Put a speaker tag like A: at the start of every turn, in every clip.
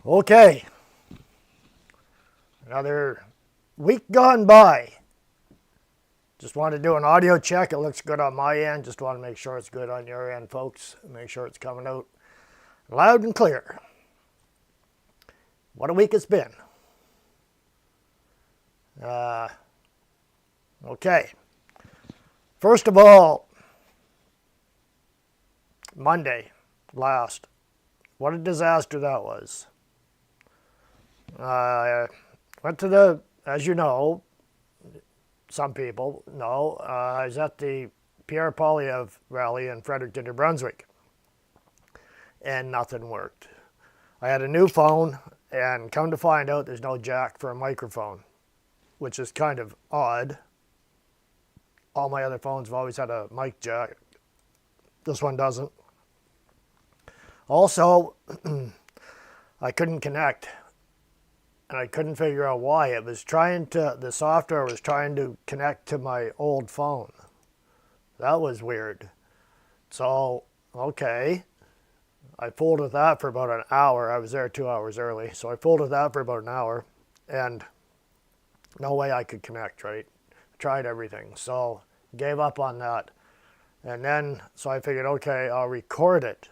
A: Okay, another week gone by. Just wanted to do an audio check. It looks good on my end. Just want to make sure it's good on your end, folks. Make sure it's coming out loud and clear. What a week it's been. Okay. First of all, Monday last. What a disaster that was. Went to the, as you know, some people know, I was at the Pierre Poilievre rally in Fredericton, New Brunswick, and nothing worked. I had a new phone, and come to find out there's no jack for a microphone, which is kind of odd. All my other phones have always had a mic jack. This one doesn't. Also, I couldn't connect. And I couldn't figure out why. The software was trying to connect to my old phone. That was weird. So, okay. I fooled with that for about an hour. I was there 2 hours early. So I fooled with that for about an hour. And no way I could connect, right? Tried everything. So, gave up on that. And then, so I figured, okay, I'll record it.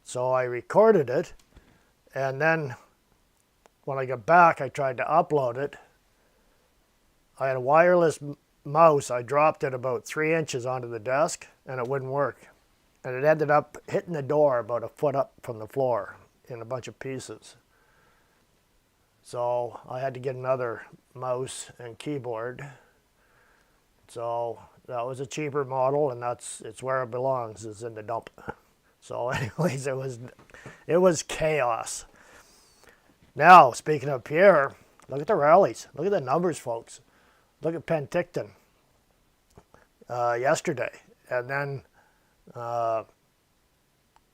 A: So I recorded it. And then when I got back, I tried to upload it. I had a wireless mouse. I dropped it about 3 inches onto the desk, and it wouldn't work. And it ended up hitting the door about a foot up from the floor in a bunch of pieces. So I had to get another mouse and keyboard. So that was a cheaper model, and it's where it belongs, is in the dump. So anyways, it was chaos. Now, speaking of Pierre, look at the rallies. Look at the numbers, folks. Look at Penticton yesterday. And then,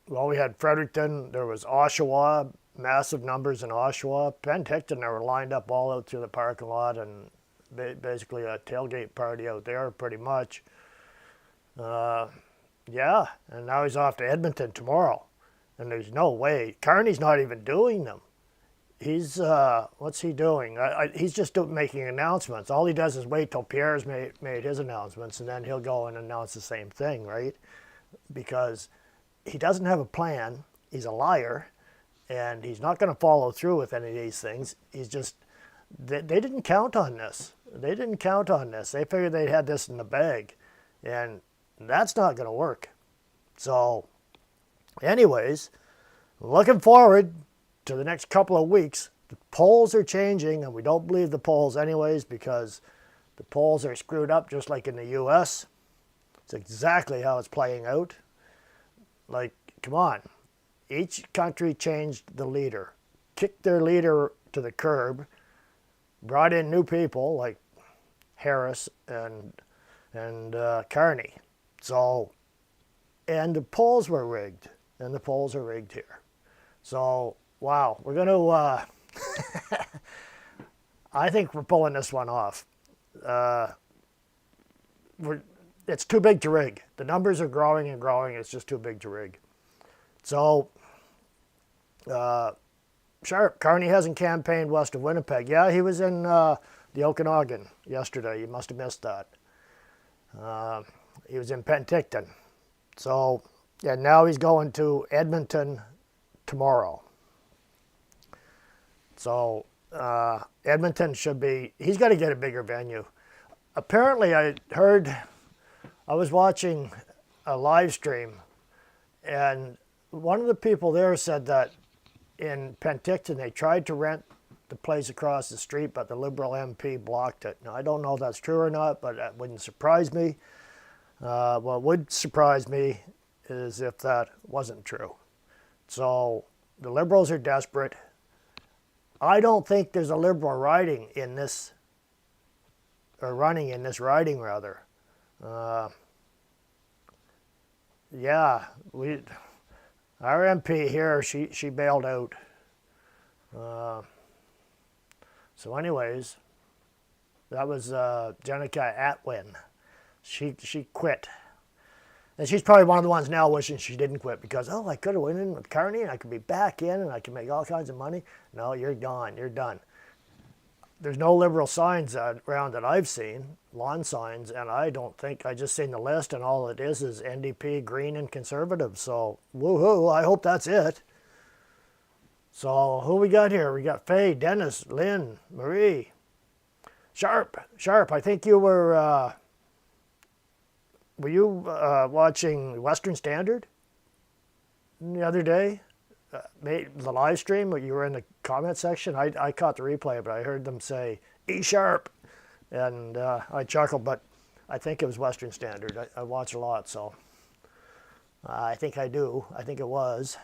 A: we had Fredericton. There was Oshawa, massive numbers in Oshawa. Penticton, they were lined up all out through the parking lot, and basically a tailgate party out there, pretty much. Yeah, and now he's off to Edmonton tomorrow. And there's no way. Kearney's not even doing them. He's, what's he doing? He's just making announcements. All he does is wait till Pierre's made his announcements, and then he'll go and announce the same thing, right? Because he doesn't have a plan. He's a liar, and he's not going to follow through with any of these things. He's just, they didn't count on this. They didn't count on this. They figured they had this in the bag, and that's not going to work. So, anyways, looking forward to the next couple of weeks. The polls are changing, and we don't believe the polls anyways, because the polls are screwed up just like in the US. It's exactly how it's playing out. Like, come on. Each country changed the leader, kicked their leader to the curb, brought in new people like Harris and Carney. So, and the polls were rigged, and the polls are rigged here. So, wow, we're going to, I think we're pulling this one off. It's too big to rig. The numbers are growing and growing. It's just too big to rig. So, sure, Carney hasn't campaigned west of Winnipeg. Yeah, he was in the Okanagan yesterday. You must have missed that. He was in Penticton. So, yeah, now he's going to Edmonton tomorrow. So, Edmonton should be, he's got to get a bigger venue. Apparently, I was watching a live stream, and one of the people there said that in Penticton, they tried to rent the place across the street, but the Liberal MP blocked it. Now, I don't know if that's true or not, but that wouldn't surprise me. What would surprise me is if that wasn't true. So the Liberals are desperate. I don't think there's a Liberal riding in this, or running in this riding, rather. Yeah, our MP here, she bailed out. So anyways, that was Jenica Atwin. She quit. And she's probably one of the ones now wishing she didn't quit because, oh, I could have went in with Carney and I could be back in and I can make all kinds of money. No, you're gone. You're done. There's no Liberal signs around that I've seen, lawn signs, and I don't think, I just seen the list and all it is NDP, Green, and Conservative. So, woohoo, I hope that's it. So, who we got here? We got Faye, Dennis, Lynn, Marie, Sharp, I think you were you watching Western Standard the other day? The live stream, you were in the comment section. I caught the replay, but I heard them say E Sharp, and I chuckled, but I think it was Western Standard. I watch a lot, so I think I do. I think it was.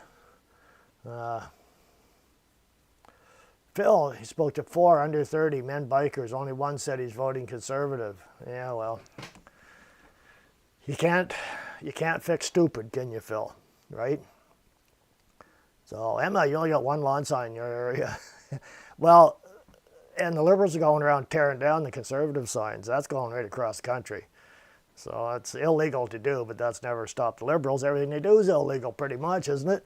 A: Phil, he spoke to 4 under 30 men bikers. Only one said he's voting Conservative. Yeah, well, you can't fix stupid, can you, Phil? Right? So, Emma, you only got one lawn sign in your area. Well, and the Liberals are going around tearing down the Conservative signs. That's going right across the country. So it's illegal to do, but that's never stopped the Liberals. Everything they do is illegal pretty much, isn't it?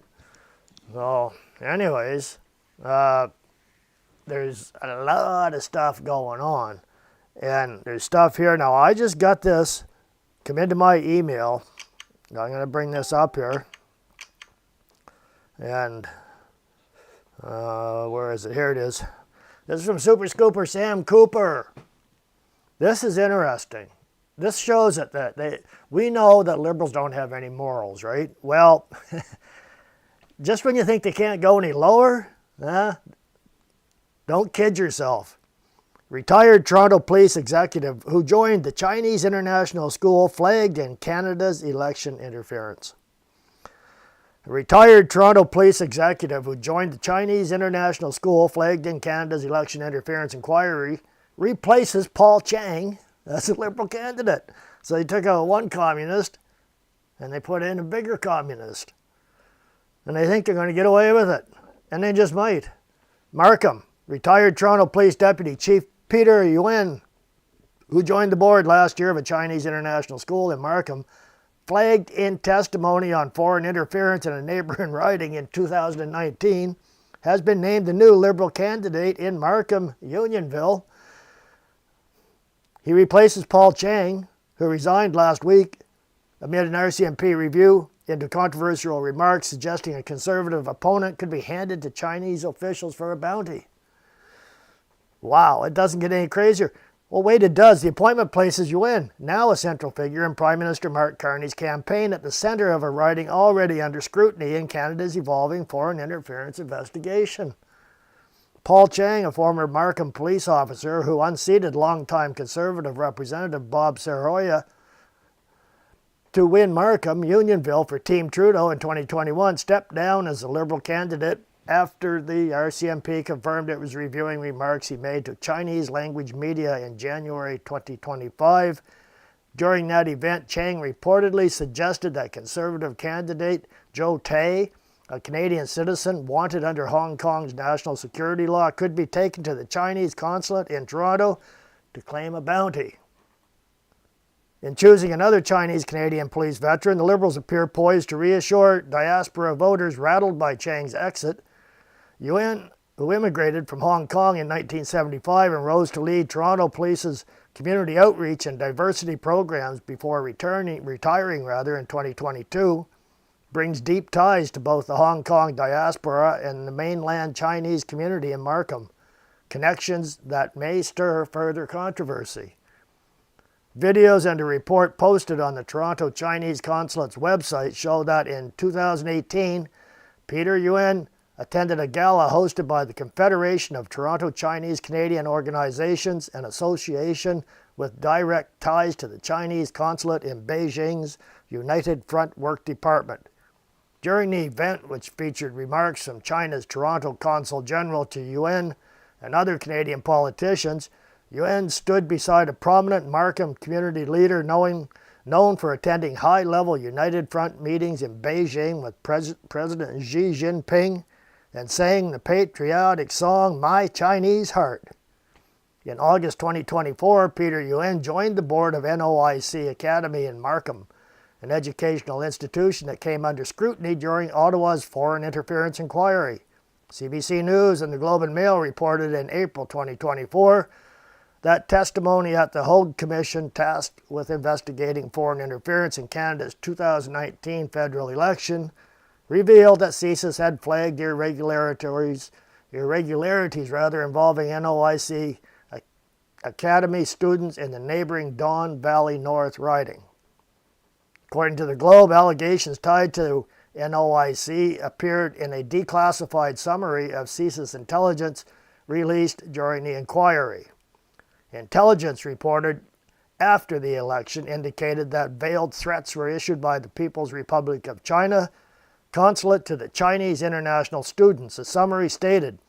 A: So, anyways, there's a lot of stuff going on. And there's stuff here. Now, I just got this come into my email. Now, I'm going to bring this up here. And where is it? Here it is. This is from Super Scooper Sam Cooper. This is interesting. This shows that we know that Liberals don't have any morals, right? Well, just when you think they can't go any lower, don't kid yourself. Retired Toronto police executive who joined the Chinese international school flagged in Canada's election interference. A retired Toronto police executive who joined the Chinese international school flagged in Canada's election interference inquiry replaces Paul Chang as a Liberal candidate. So they took out one communist and they put in a bigger communist. And they think they're going to get away with it. And they just might. Markham, retired Toronto Police Deputy Chief Peter Yuen, who joined the board last year of a Chinese international school in Markham, flagged in testimony on foreign interference in a neighboring riding in 2019, has been named the new Liberal candidate in Markham, Unionville. He replaces Paul Chang, who resigned last week amid an RCMP review into controversial remarks suggesting a Conservative opponent could be handed to Chinese officials for a bounty. Wow, it doesn't get any crazier. Well, wait, it does. The appointment places Yuen, now a central figure in Prime Minister Mark Carney's campaign, at the centre of a riding already under scrutiny in Canada's evolving foreign interference investigation. Paul Chang, a former Markham police officer who unseated longtime Conservative Representative Bob Sarahoya to win Markham, Unionville for Team Trudeau in 2021, stepped down as a Liberal candidate after the RCMP confirmed it was reviewing remarks he made to Chinese language media in January 2025. During that event, Chang reportedly suggested that Conservative candidate Joe Tay, a Canadian citizen wanted under Hong Kong's national security law, could be taken to the Chinese consulate in Toronto to claim a bounty. In choosing another Chinese-Canadian police veteran, the Liberals appear poised to reassure diaspora voters rattled by Chang's exit. Yuen, who immigrated from Hong Kong in 1975 and rose to lead Toronto Police's community outreach and diversity programs before retiring in 2022, brings deep ties to both the Hong Kong diaspora and the mainland Chinese community in Markham, connections that may stir further controversy. Videos and a report posted on the Toronto Chinese Consulate's website show that in 2018, Peter Yuen attended a gala hosted by the Confederation of Toronto Chinese Canadian Organizations, an association with direct ties to the Chinese consulate in Beijing's United Front Work Department. During the event, which featured remarks from China's Toronto Consul General to Yuen and other Canadian politicians, Yuen stood beside a prominent Markham community leader known for attending high-level United Front meetings in Beijing with President Xi Jinping and sang the patriotic song, My Chinese Heart. In August 2024, Peter Yuen joined the board of NOIC Academy in Markham an educational institution that came under scrutiny during Ottawa's foreign interference inquiry. CBC News and the Globe and Mail reported in April 2024 that testimony at the Hogue Commission tasked with investigating foreign interference in Canada's 2019 federal election revealed that CSIS had flagged irregularities involving NOIC Academy students in the neighboring Don Valley North riding. According to the Globe, allegations tied to NOIC appeared in a declassified summary of CSIS intelligence released during the inquiry. Intelligence reported after the election indicated that veiled threats were issued by the People's Republic of China consulate to the Chinese international students. The summary stated,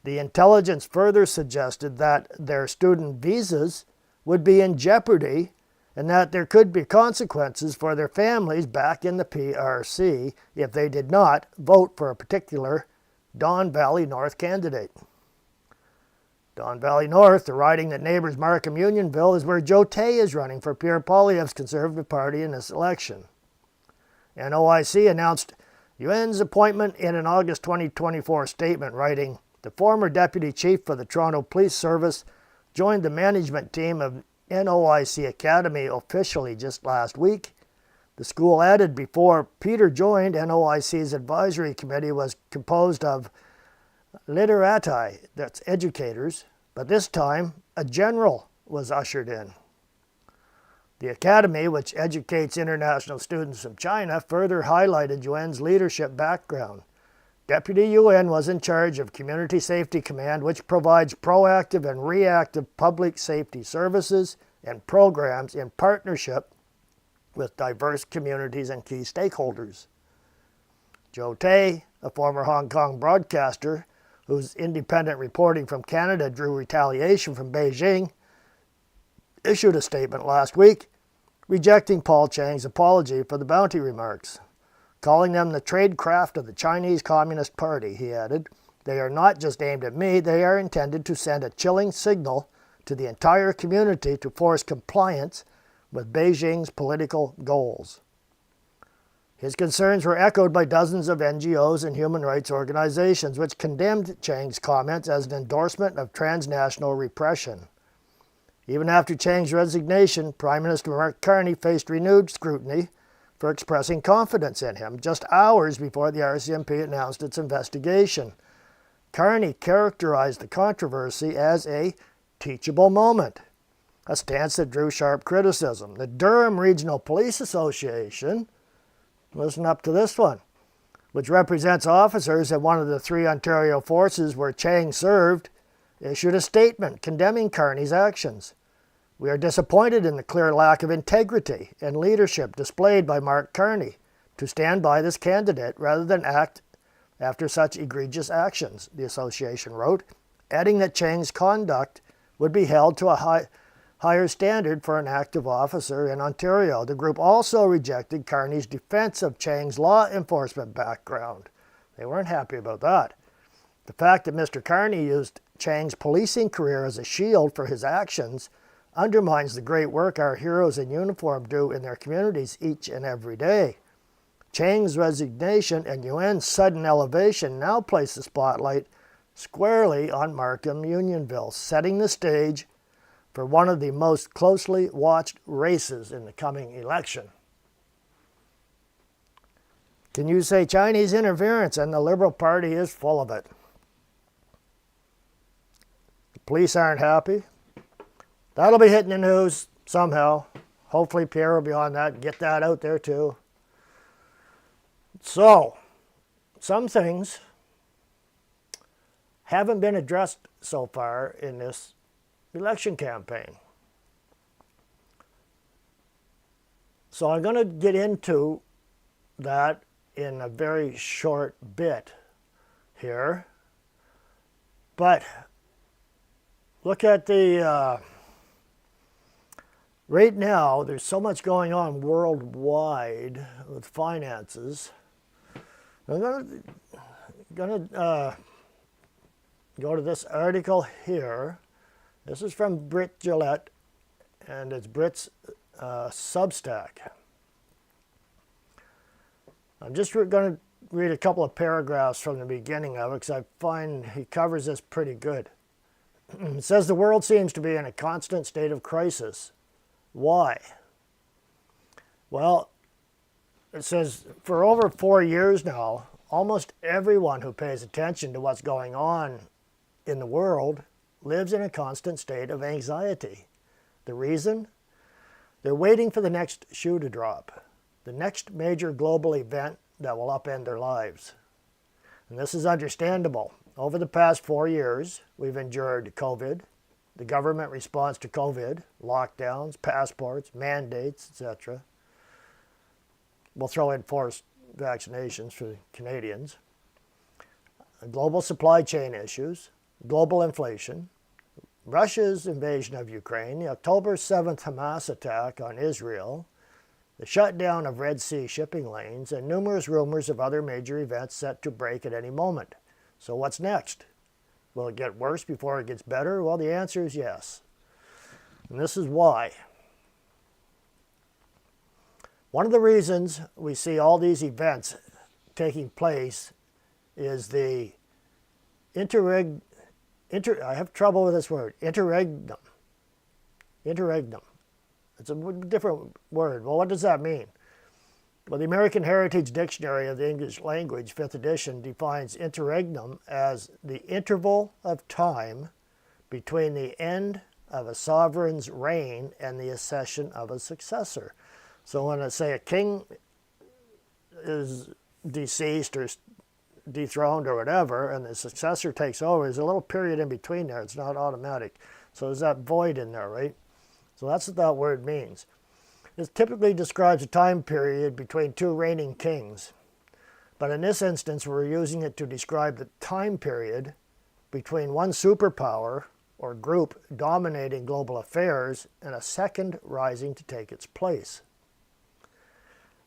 A: the intelligence further suggested that their student visas would be in jeopardy and that there could be consequences for their families back in the PRC if they did not vote for a particular Don Valley North candidate. Don Valley North, the riding that neighbors Markham Unionville, is where Joe Tay is running for Pierre Poilievre's Conservative Party in this election. NOIC announced Yuan's appointment in an August 2024 statement, writing, the former deputy chief for the Toronto Police Service joined the management team of NOIC Academy officially just last week. The school added before Peter joined, NOIC's advisory committee was composed of literati, that's educators, but this time a general was ushered in. The academy, which educates international students from China, further highlighted Yuan's leadership background. Deputy Yuan was in charge of Community Safety Command, which provides proactive and reactive public safety services and programs in partnership with diverse communities and key stakeholders. Joe Tay, a former Hong Kong broadcaster whose independent reporting from Canada drew retaliation from Beijing, issued a statement last week rejecting Paul Chang's apology for the bounty remarks. Calling them the tradecraft of the Chinese Communist Party, he added, they are not just aimed at me, they are intended to send a chilling signal to the entire community to force compliance with Beijing's political goals. His concerns were echoed by dozens of NGOs and human rights organizations, which condemned Chang's comments as an endorsement of transnational repression. Even after Chang's resignation, Prime Minister Mark Carney faced renewed scrutiny for expressing confidence in him just hours before the RCMP announced its investigation. Carney characterized the controversy as a teachable moment, a stance that drew sharp criticism. The Durham Regional Police Association, listen up to this one, which represents officers at one of the 3 Ontario forces where Chang served, issued a statement condemning Carney's actions. We are disappointed in the clear lack of integrity and leadership displayed by Mark Carney to stand by this candidate rather than act after such egregious actions, the association wrote, adding that Chang's conduct would be held to a higher standard for an active officer in Ontario. The group also rejected Carney's defense of Chang's law enforcement background. They weren't happy about that. The fact that Mr. Carney used Chang's policing career as a shield for his actions undermines the great work our heroes in uniform do in their communities each and every day. Chang's resignation and Yuan's sudden elevation now place the spotlight squarely on Markham Unionville, setting the stage for one of the most closely watched races in the coming election. Can you say Chinese interference? And the Liberal Party is full of it. The police aren't happy. That'll be hitting the news somehow. Hopefully Pierre will be on that and get that out there too. So, some things haven't been addressed so far in this election campaign. So I'm going to get into that in a very short bit here. But look at the, right now there's so much going on worldwide with finances. I'm going to go to this article here. This is from Brit Gillette, and it's Brit's Substack. I'm just going to read a couple of paragraphs from the beginning of it because I find he covers this pretty good. It says the world seems to be in a constant state of crisis. Why? Well, it says for over 4 years now, almost everyone who pays attention to what's going on in the world lives in a constant state of anxiety. The reason? They're waiting for the next shoe to drop, the next major global event that will upend their lives. And this is understandable. Over the past 4 years, we've endured COVID, the government response to COVID, lockdowns, passports, mandates, etc. We'll throw in forced vaccinations for the Canadians, global supply chain issues, global inflation, Russia's invasion of Ukraine, the October 7th Hamas attack on Israel, the shutdown of Red Sea shipping lanes, and numerous rumors of other major events set to break at any moment. So what's next? Will it get worse before it gets better? Well, the answer is yes. And this is why. One of the reasons we see all these events taking place is the I have trouble with this word, interregnum. Interregnum. It's a different word. Well, what does that mean? Well, the American Heritage Dictionary of the English Language, 5th edition, defines interregnum as the interval of time between the end of a sovereign's reign and the accession of a successor. So when I say a king is deceased or dethroned or whatever, and the successor takes over, there's a little period in between there. It's not automatic. So there's that void in there, right? So that's what that word means. It typically describes a time period between two reigning kings. But in this instance, we're using it to describe the time period between one superpower or group dominating global affairs and a second rising to take its place.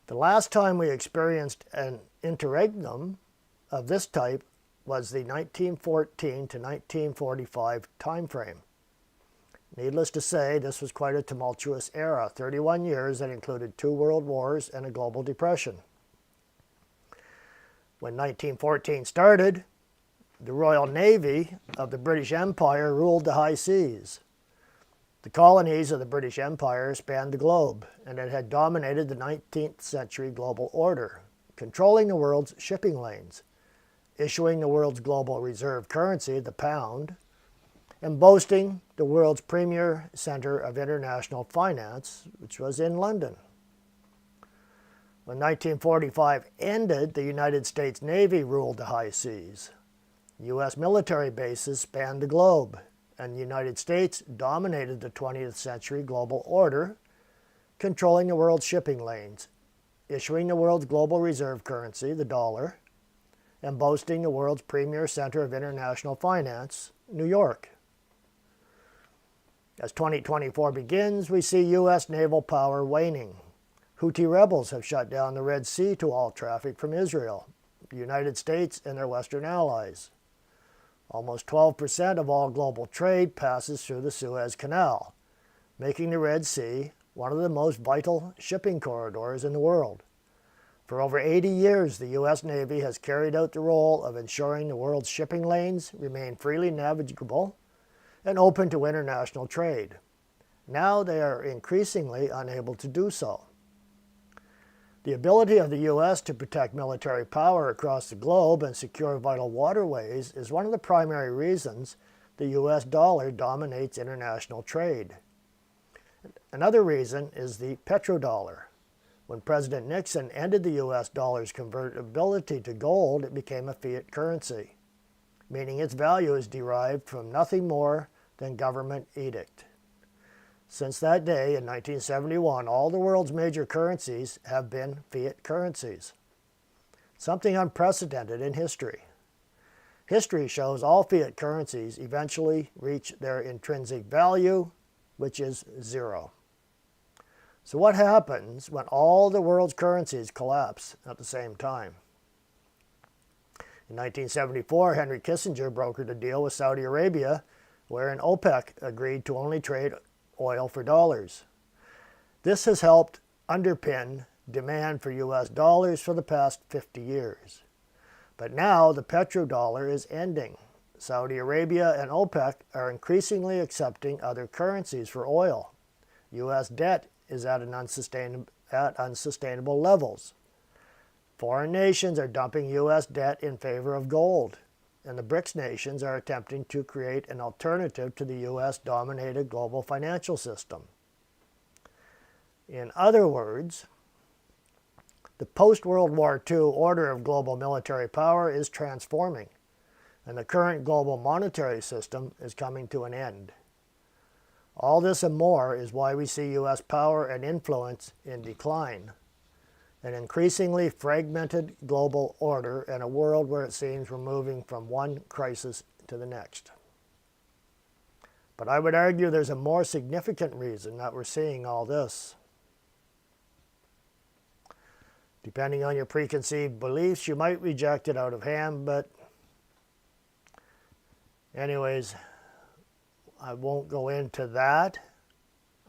A: The last time we experienced an interregnum of this type was the 1914 to 1945 time frame. Needless to say, this was quite a tumultuous era, 31 years that included 2 world wars and a global depression. When 1914 started, the Royal Navy of the British Empire ruled the high seas. The colonies of the British Empire spanned the globe, and it had dominated the 19th century global order, controlling the world's shipping lanes, issuing the world's global reserve currency, the pound, and boasting the world's premier center of international finance, which was in London. When 1945 ended, the United States Navy ruled the high seas. U.S. military bases spanned the globe, and the United States dominated the 20th century global order, controlling the world's shipping lanes, issuing the world's global reserve currency, the dollar, and boasting the world's premier center of international finance, New York. As 2024 begins, we see U.S. naval power waning. Houthi rebels have shut down the Red Sea to all traffic from Israel, the United States, and their Western allies. Almost 12% of all global trade passes through the Suez Canal, making the Red Sea one of the most vital shipping corridors in the world. For over 80 years, the U.S. Navy has carried out the role of ensuring the world's shipping lanes remain freely navigable and open to international trade. Now they are increasingly unable to do so. The ability of the U.S. to protect military power across the globe and secure vital waterways is one of the primary reasons the U.S. dollar dominates international trade. Another reason is the petrodollar. When President Nixon ended the U.S. dollar's convertibility to gold, it became a fiat currency, meaning its value is derived from nothing more than government edict. Since that day, in 1971, all the world's major currencies have been fiat currencies, something unprecedented in history. History shows all fiat currencies eventually reach their intrinsic value, which is zero. So what happens when all the world's currencies collapse at the same time? In 1974, Henry Kissinger brokered a deal with Saudi Arabia wherein OPEC agreed to only trade oil for dollars. This has helped underpin demand for US dollars for the past 50 years. But now the petrodollar is ending. Saudi Arabia and OPEC are increasingly accepting other currencies for oil. US debt is at unsustainable levels. Foreign nations are dumping US debt in favor of gold, and the BRICS nations are attempting to create an alternative to the US-dominated global financial system. In other words, the post-World War II order of global military power is transforming, and the current global monetary system is coming to an end. All this and more is why we see U.S. power and influence in decline, an increasingly fragmented global order, and a world where it seems we're moving from one crisis to the next. But I would argue there's a more significant reason that we're seeing all this. Depending on your preconceived beliefs, you might reject it out of hand, but anyways, I won't go into that.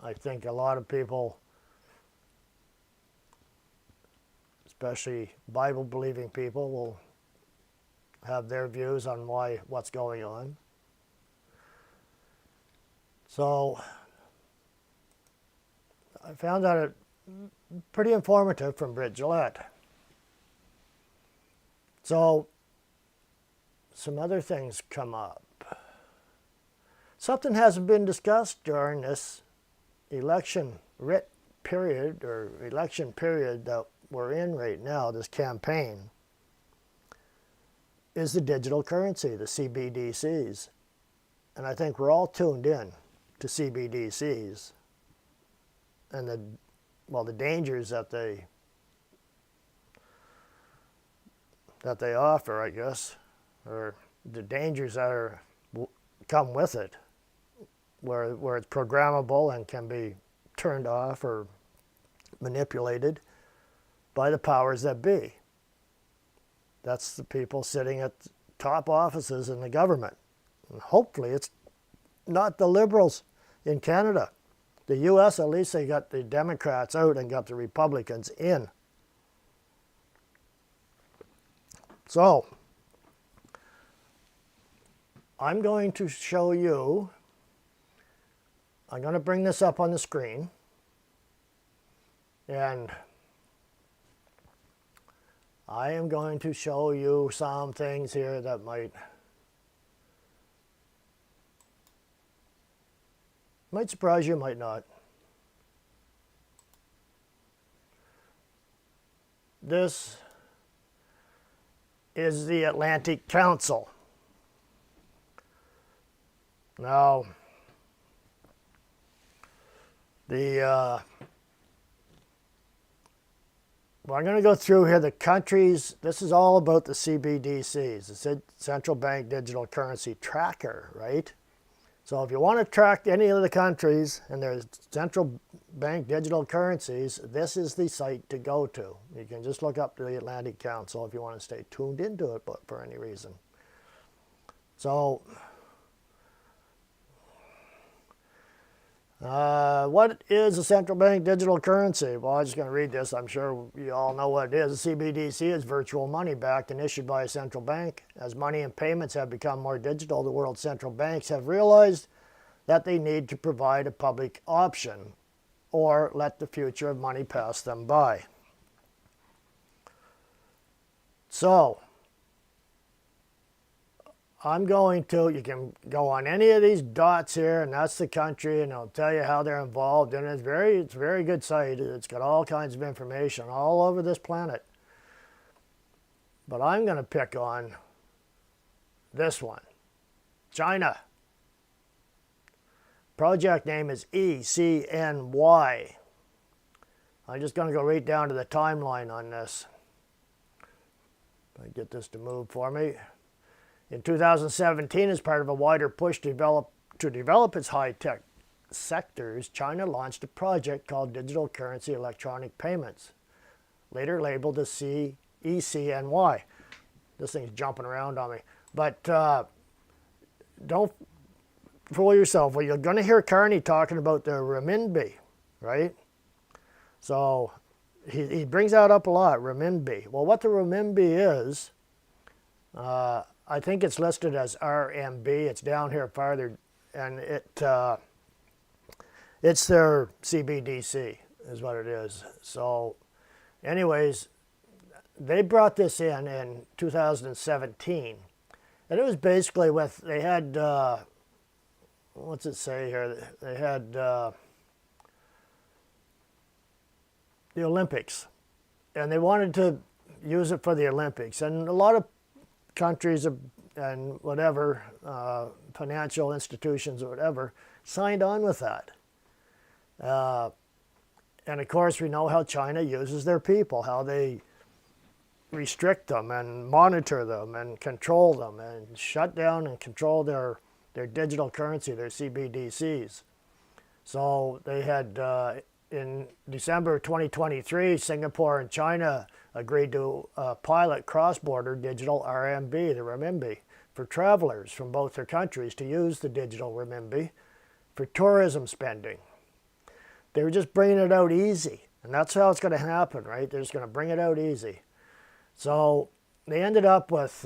A: I think a lot of people, especially Bible-believing people, will have their views on what's going on. So I found that pretty informative from Britt Gillette. So some other things come up. Something hasn't been discussed during this election period that we're in right now, this campaign, is the digital currency, the CBDCs. And I think we're all tuned in to CBDCs and the dangers that they offer, I guess, or the dangers that come with it, where it's programmable and can be turned off or manipulated by the powers that be. That's the people sitting at top offices in the government. And hopefully it's not the Liberals in Canada. The U.S., at least they got the Democrats out and got the Republicans in. So, I'm going to show you, I'm going to bring this up on the screen, and I am going to show you some things here that might surprise you, might not. This is the Atlantic Council. Now, I'm going to go through here the countries. This is all about the CBDCs, the Central Bank Digital Currency Tracker, right? So if you want to track any of the countries and there's central bank digital currencies, this is the site to go to. You can just look up the Atlantic Council if you want to stay tuned into it for any reason. So, what is a central bank digital currency? Well, I'm just going to read this. I'm sure you all know what it is. A CBDC is virtual money backed and issued by a central bank. As money and payments have become more digital, the world's central banks have realized that they need to provide a public option or let the future of money pass them by. So, I'm going to, you can go on any of these dots here, and that's the country, and it'll tell you how they're involved, and it's a very good site. It's got all kinds of information all over this planet. But I'm going to pick on this one, China. Project name is ECNY. I'm just going to go right down to the timeline on this. If I get this to move for me. In 2017, as part of a wider push to develop its high-tech sectors, China launched a project called Digital Currency Electronic Payments, later labeled as ECNY. This thing's jumping around on me. But don't fool yourself. Well, you're going to hear Carney talking about the renminbi, right? So he brings that up a lot, renminbi. Well, what the renminbi is, I think it's listed as RMB. It's down here farther, and it's their CBDC is what it is. So anyways, they brought this in 2017. And it was basically with, they had, what's it say here? They had the Olympics. And they wanted to use it for the Olympics. And a lot of countries and whatever, financial institutions or whatever, signed on with that. And of course, we know how China uses their people, how they restrict them and monitor them and control them and shut down and control their digital currency, their CBDCs. So they had, in December 2023, Singapore and China agreed to pilot cross-border digital RMB, the renminbi, for travelers from both their countries to use the digital renminbi for tourism spending. They were just bringing it out easy, and that's how it's going to happen, right? They're just going to bring it out easy. So they ended up with,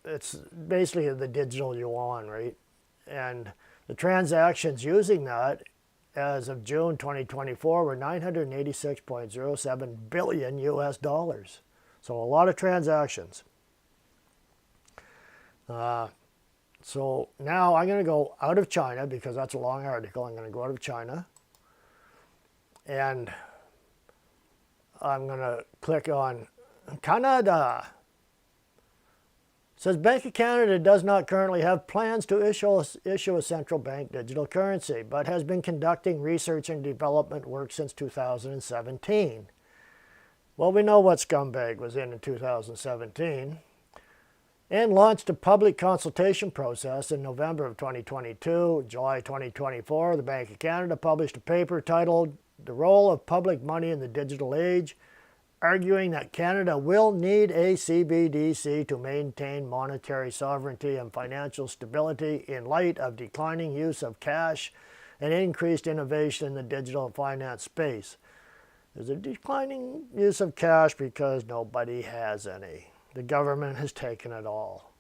A: it's basically the digital yuan, right? And the transactions using that as of June 2024 were 986.07 billion US dollars. So a lot of transactions. So now I'm going to go out of China because that's a long article. I'm going to go out of China. And I'm going to click on Canada. It says Bank of Canada does not currently have plans to issue a central bank digital currency, but has been conducting research and development work since 2017. Well, we know what scumbag was in 2017. And launched a public consultation process in November of 2022. July 2024, the Bank of Canada published a paper titled "The Role of Public Money in the Digital Age," arguing that Canada will need a CBDC to maintain monetary sovereignty and financial stability in light of declining use of cash and increased innovation in the digital finance space. There's a declining use of cash because nobody has any. The government has taken it all.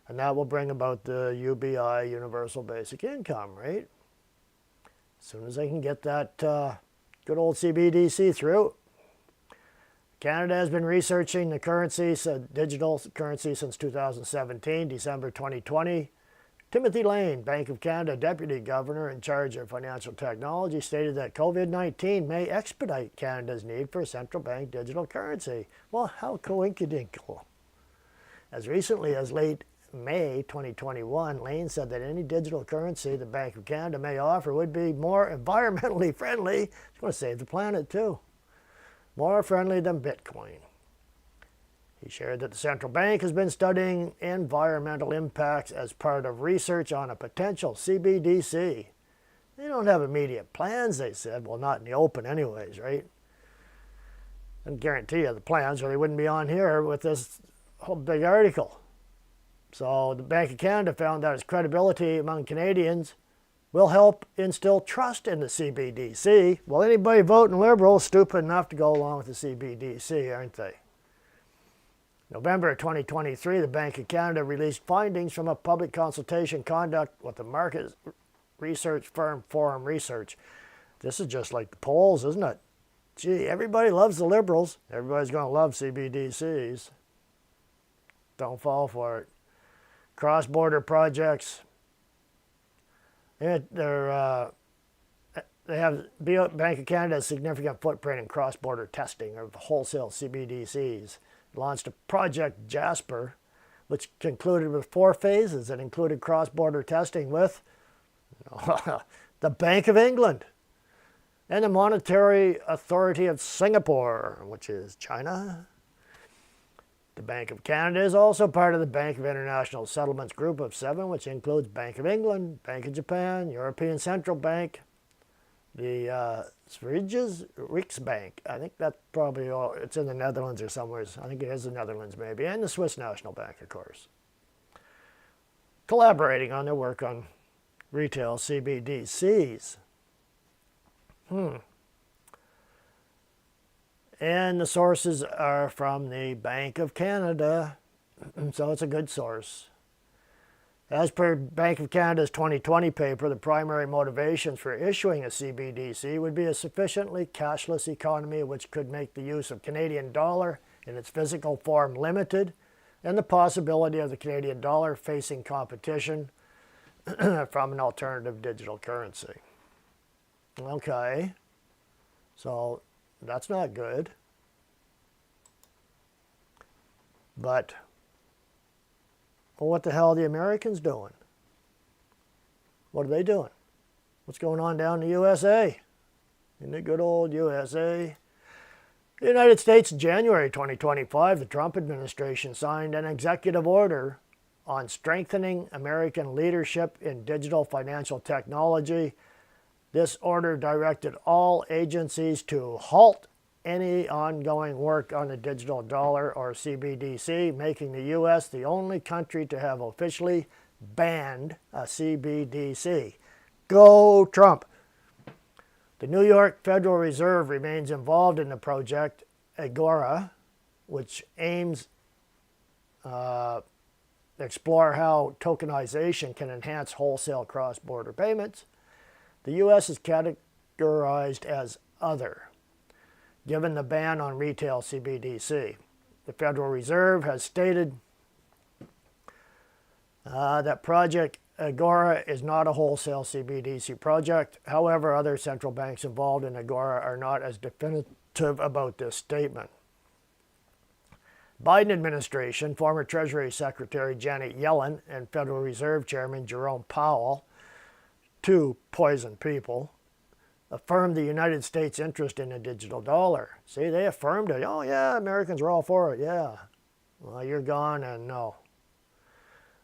A: And that will bring about the UBI, Universal Basic Income, right? As soon as they can get that good old CBDC through. Canada has been researching the currency, digital currency, since 2017, December 2020. Timothy Lane, Bank of Canada Deputy Governor in charge of financial technology, stated that COVID-19 may expedite Canada's need for a central bank digital currency. Well, how coincidental. As recently as late May 2021, Lane said that any digital currency the Bank of Canada may offer would be more environmentally friendly. It's going to save the planet too. More friendly than Bitcoin. He shared that the central bank has been studying environmental impacts as part of research on a potential CBDC. They don't have immediate plans, they said. Well, not in the open anyways, right? I can guarantee you the plans, or they wouldn't be on here with this whole big article. So the Bank of Canada found that its credibility among Canadians will help instill trust in the CBDC. Well, anybody voting Liberal is stupid enough to go along with the CBDC, aren't they? November 2023, the Bank of Canada released findings from a public consultation conduct with the market research firm Forum Research. This is just like the polls, isn't it? Gee, everybody loves the Liberals. Everybody's going to love CBDCs. Don't fall for it. Cross-border projects. They have Bank of Canada has significant footprint in cross-border testing of wholesale CBDCs. Launched a Project Jasper, which concluded with 4 phases that included cross-border testing with the Bank of England and the Monetary Authority of Singapore, which is China. The Bank of Canada is also part of the Bank of International Settlements Group of 7, which includes Bank of England, Bank of Japan, European Central Bank, the Sveriges Riksbank. I think that's probably, it's in the Netherlands or somewhere. I think it is the Netherlands maybe. And the Swiss National Bank, of course. Collaborating on their work on retail CBDCs. And the sources are from the Bank of Canada, so it's a good source. As per Bank of Canada's 2020 paper, the primary motivations for issuing a CBDC would be a sufficiently cashless economy which could make the use of Canadian dollar in its physical form limited, and the possibility of the Canadian dollar facing competition from an alternative digital currency. Okay, so that's not good. But well, what the hell are the Americans doing? What are they doing? What's going on down in the USA? In the good old USA. The United States, in January 2025, the Trump administration signed an executive order on strengthening American leadership in digital financial technology. This order directed all agencies to halt any ongoing work on the digital dollar or CBDC, making the U.S. the only country to have officially banned a CBDC. Go Trump! The New York Federal Reserve remains involved in the project Agora, which aims explore how tokenization can enhance wholesale cross-border payments. The U.S. is categorized as other, given the ban on retail CBDC. The Federal Reserve has stated that Project Agora is not a wholesale CBDC project. However, other central banks involved in Agora are not as definitive about this statement. Biden administration, former Treasury Secretary Janet Yellen, and Federal Reserve Chairman Jerome Powell, two poison people, affirmed the United States' interest in a digital dollar. See, they affirmed it. Oh yeah, Americans are all for it, yeah. Well, you're gone and no.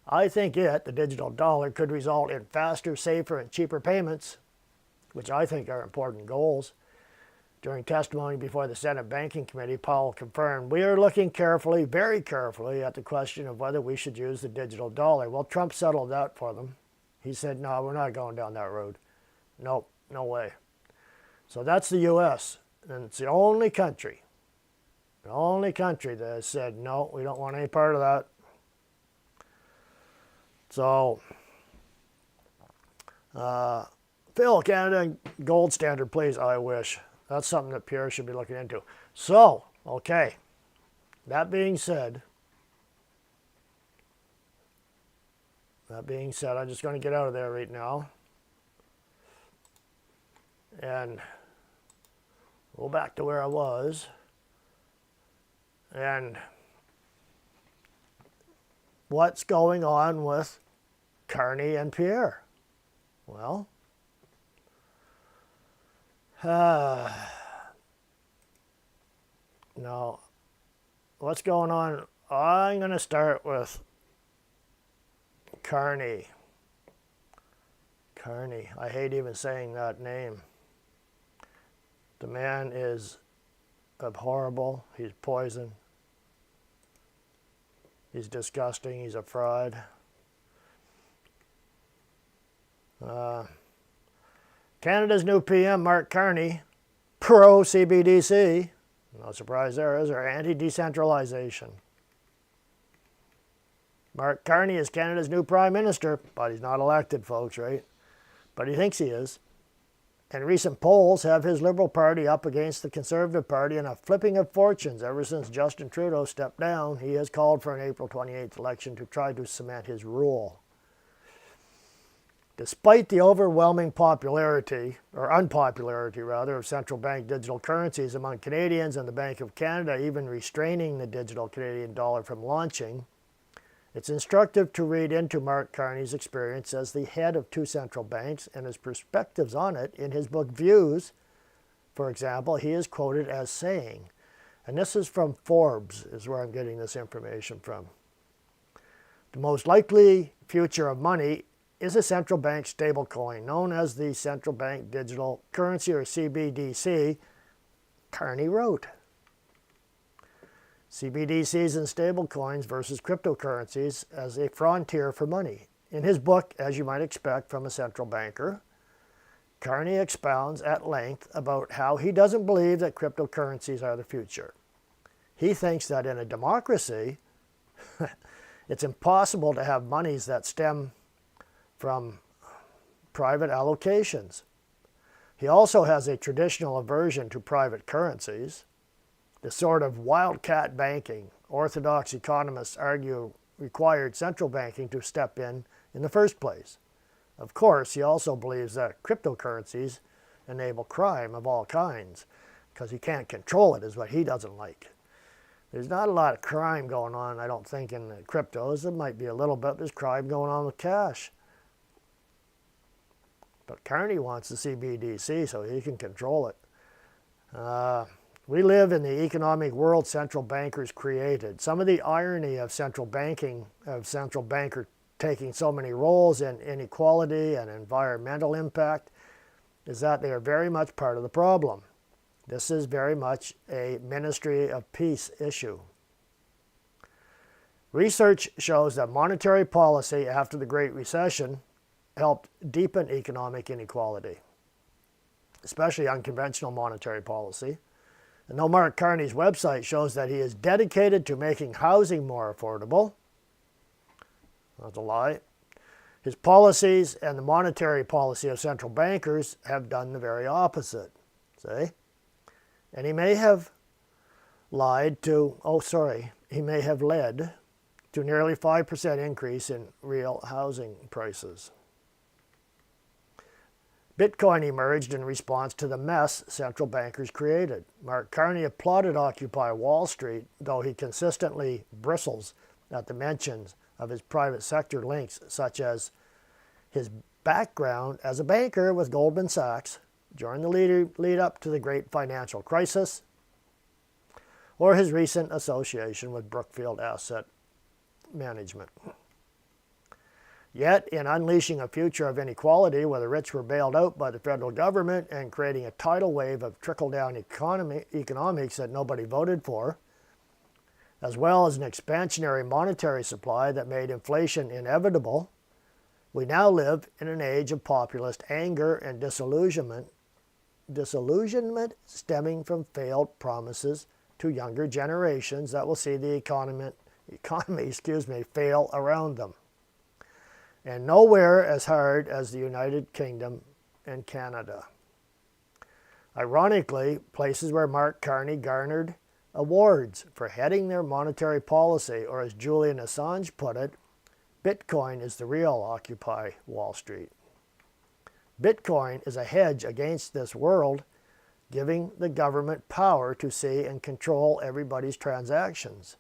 A: I think the digital dollar, could result in faster, safer, and cheaper payments, which I think are important goals. During testimony before the Senate Banking Committee, Powell confirmed, "We are looking carefully, very carefully, at the question of whether we should use the digital dollar." Well, Trump settled that for them. He said, no, we're not going down that road. Nope, no way. So that's the U.S., and it's the only country that has said, no, we don't want any part of that. So, Phil, Canada gold standard, please. I wish. That's something that Pierre should be looking into. So, okay. That being said, I'm just going to get out of there right now and go back to where I was. And what's going on with Carney and Pierre? Well, now, what's going on? I'm going to start with Carney. I hate even saying that name. The man is abhorrible. He's poison. He's disgusting. He's a fraud. Canada's new PM, Mark Carney, pro-CBDC. No surprise there, is there? Anti-decentralization. Mark Carney is Canada's new Prime Minister, but he's not elected, folks, right? But he thinks he is. And recent polls have his Liberal Party up against the Conservative Party in a flipping of fortunes. Ever since Justin Trudeau stepped down, he has called for an April 28th election to try to cement his rule. Despite the overwhelming popularity, or unpopularity rather, of central bank digital currencies among Canadians and the Bank of Canada even restraining the digital Canadian dollar from launching, it's instructive to read into Mark Carney's experience as the head of two central banks and his perspectives on it in his book Views. For example, he is quoted as saying, and this is from Forbes, is where I'm getting this information from, "The most likely future of money is a central bank stablecoin known as the central bank digital currency, or CBDC," Carney wrote. CBDCs and stablecoins versus cryptocurrencies as a frontier for money. In his book, as you might expect from a central banker, Carney expounds at length about how he doesn't believe that cryptocurrencies are the future. He thinks that in a democracy, it's impossible to have monies that stem from private allocations. He also has a traditional aversion to private currencies, the sort of wildcat banking orthodox economists argue required central banking to step in the first place. Of course, he also believes that cryptocurrencies enable crime of all kinds, because he can't control it, is what he doesn't like. There's not a lot of crime going on, I don't think, in the cryptos. There might be a little bit. There's crime going on with cash. But Carney wants the CBDC so he can control it. We live in the economic world central bankers created. Some of the irony of central banking, of central banker taking so many roles in inequality and environmental impact, is that they are very much part of the problem. This is very much a Ministry of Peace issue. Research shows that monetary policy after the Great Recession helped deepen economic inequality, especially unconventional monetary policy. And though Mark Carney's website shows that he is dedicated to making housing more affordable, that's a lie. His policies and the monetary policy of central bankers have done the very opposite. See? And he may have led to nearly 5% increase in real housing prices. Bitcoin emerged in response to the mess central bankers created. Mark Carney applauded Occupy Wall Street, though he consistently bristles at the mentions of his private sector links, such as his background as a banker with Goldman Sachs during the lead up to the great financial crisis, or his recent association with Brookfield Asset Management. Yet, in unleashing a future of inequality where the rich were bailed out by the federal government and creating a tidal wave of trickle-down economics that nobody voted for, as well as an expansionary monetary supply that made inflation inevitable, we now live in an age of populist anger and disillusionment stemming from failed promises to younger generations that will see the economy fail around them. And nowhere as hard as the United Kingdom and Canada. Ironically, places where Mark Carney garnered awards for heading their monetary policy, or as Julian Assange put it, Bitcoin is the real Occupy Wall Street. Bitcoin is a hedge against this world, giving the government power to see and control everybody's transactions.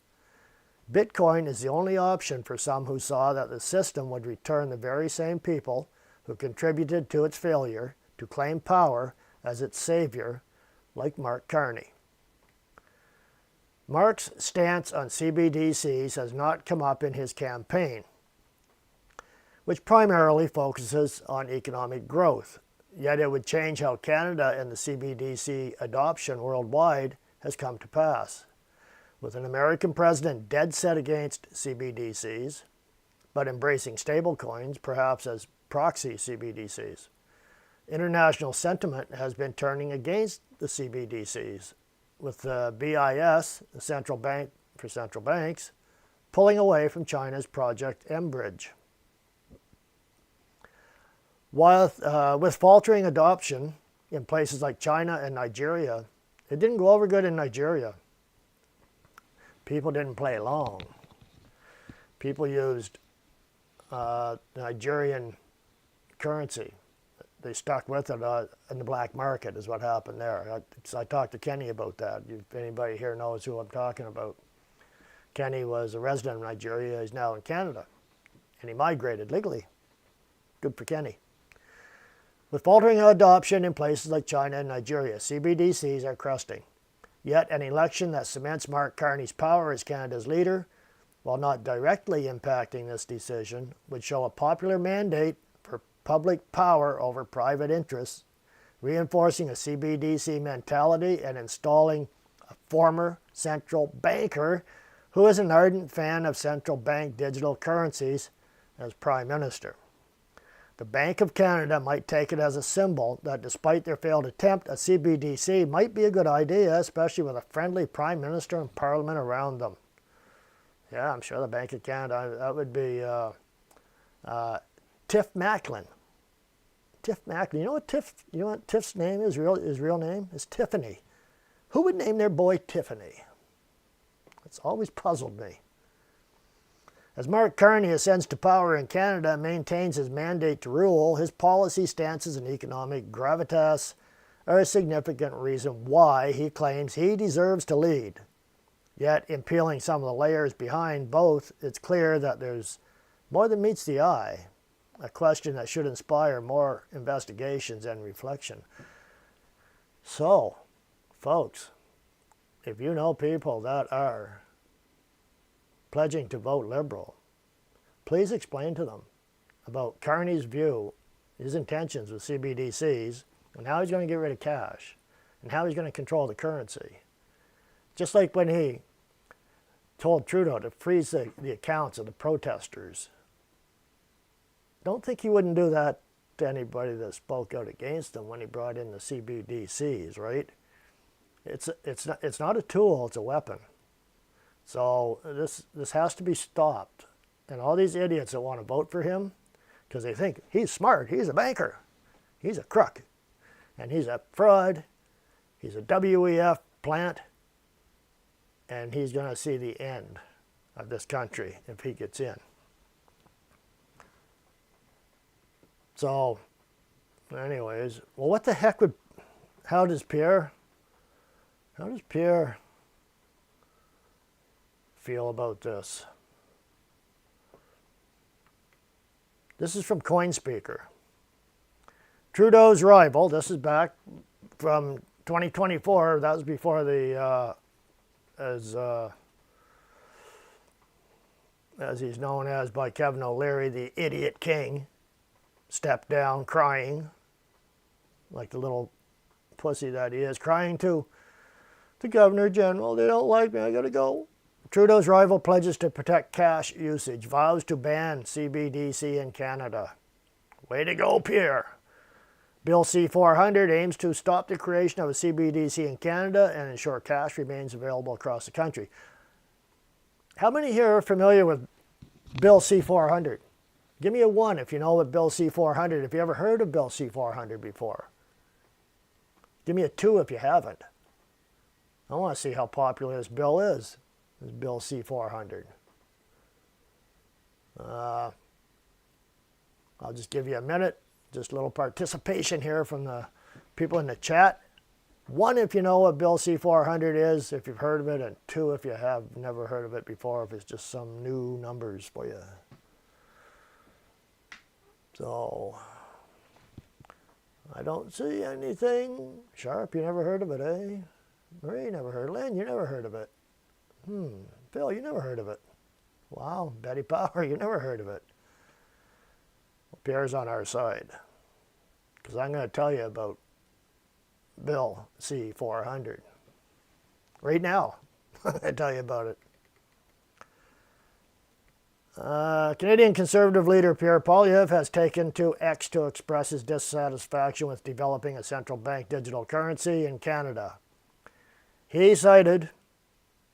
A: Bitcoin is the only option for some who saw that the system would return the very same people who contributed to its failure to claim power as its savior, like Mark Carney. Mark's stance on CBDCs has not come up in his campaign, which primarily focuses on economic growth, yet it would change how Canada and the CBDC adoption worldwide has come to pass. With an American president dead set against CBDCs, but embracing stablecoins, perhaps as proxy CBDCs. International sentiment has been turning against the CBDCs, with the BIS, the central bank for central banks, pulling away from China's Project M-Bridge. With faltering adoption in places like China and Nigeria, it didn't go over good in Nigeria. People didn't play along. People used Nigerian currency. They stuck with it in the black market is what happened there. I talked to Kenny about that. If anybody here knows who I'm talking about. Kenny was a resident of Nigeria. He's now in Canada. And he migrated legally. Good for Kenny. With faltering adoption in places like China and Nigeria, CBDCs are crusting. Yet an election that cements Mark Carney's power as Canada's leader, while not directly impacting this decision, would show a popular mandate for public power over private interests, reinforcing a CBDC mentality and installing a former central banker who is an ardent fan of central bank digital currencies as Prime Minister. The Bank of Canada might take it as a symbol that despite their failed attempt, a CBDC might be a good idea, especially with a friendly Prime Minister and Parliament around them. Yeah, I'm sure the Bank of Canada, that would be Tiff Macklin. Tiff Macklin. You know what Tiff's name is? His real name is Tiffany. Who would name their boy Tiffany? It's always puzzled me. As Mark Carney ascends to power in Canada and maintains his mandate to rule, his policy stances and economic gravitas are a significant reason why he claims he deserves to lead. Yet, in peeling some of the layers behind both, it's clear that there's more than meets the eye, a question that should inspire more investigations and reflection. So, folks, if you know people that are pledging to vote Liberal, please explain to them about Carney's view, his intentions with CBDCs, and how he's going to get rid of cash, and how he's going to control the currency. Just like when he told Trudeau to freeze the accounts of the protesters. Don't think he wouldn't do that to anybody that spoke out against him when he brought in the CBDCs, right? It's not a tool, it's a weapon. So this has to be stopped. And all these idiots that want to vote for him, because they think he's smart, he's a banker, he's a crook, and he's a fraud, he's a WEF plant, and he's going to see the end of this country if he gets in. So, anyways, well, what the heck would, how does Pierre feel about this? This is from CoinSpeaker. Trudeau's rival, this is back from 2024, that was before the, as he's known as by Kevin O'Leary, the Idiot King, stepped down crying, like the little pussy that he is, crying to the Governor General, they don't like me, I gotta go. Trudeau's rival pledges to protect cash usage, vows to ban CBDC in Canada. Way to go, Pierre. Bill C-400 aims to stop the creation of a CBDC in Canada and ensure cash remains available across the country. How many here are familiar with Bill C-400? Give me a 1 if you know what Bill C-400, if you ever heard of Bill C-400 before. Give me a 2 if you haven't. I want to see how popular this bill is. This Bill C-400. I'll just give you a minute. Just a little participation here from the people in the chat. 1 if you know what Bill C-400 is, if you've heard of it, and 2 if you have never heard of it before, if it's just some new numbers for you. So, I don't see anything. Sharp, you never heard of it, eh? Marie, never heard. Lynn, you never heard of it. Phil, you never heard of it. Wow, Betty Power, you never heard of it. Well, Pierre's on our side. Because I'm going to tell you about Bill C-400. Right now, I tell you about it. Canadian Conservative leader Pierre Poilievre has taken to X to express his dissatisfaction with developing a central bank digital currency in Canada. He cited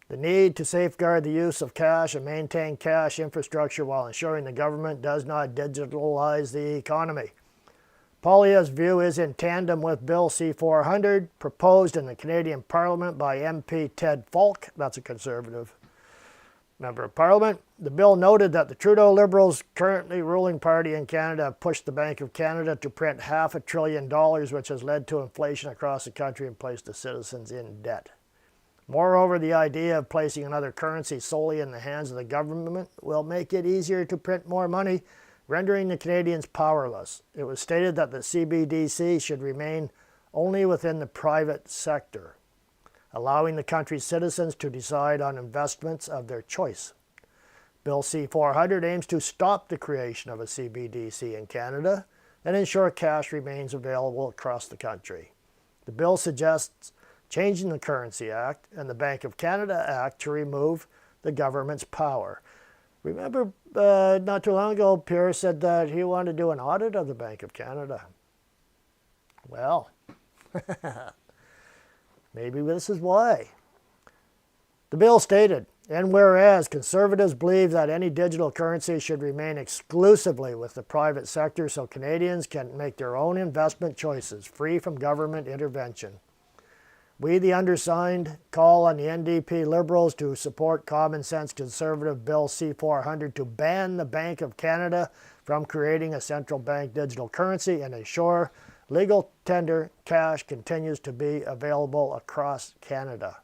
A: the need to safeguard the use of cash and maintain cash infrastructure while ensuring the government does not digitalize the economy. Poilievre's view is in tandem with Bill C-400, proposed in the Canadian Parliament by MP Ted Falk, that's a Conservative member of Parliament. The bill noted that the Trudeau Liberals, currently ruling party in Canada, have pushed the Bank of Canada to print $500 billion, which has led to inflation across the country and placed the citizens in debt. Moreover, the idea of placing another currency solely in the hands of the government will make it easier to print more money, rendering the Canadians powerless. It was stated that the CBDC should remain only within the private sector, allowing the country's citizens to decide on investments of their choice. Bill C-400 aims to stop the creation of a CBDC in Canada and ensure cash remains available across the country. The bill suggests changing the Currency Act and the Bank of Canada Act to remove the government's power. Remember, not too long ago, Pierre said that he wanted to do an audit of the Bank of Canada. Well, maybe this is why. The bill stated, and whereas Conservatives believe that any digital currency should remain exclusively with the private sector so Canadians can make their own investment choices free from government intervention. We, the undersigned, call on the NDP Liberals to support common sense Conservative Bill C-400 to ban the Bank of Canada from creating a central bank digital currency and ensure legal tender cash continues to be available across Canada.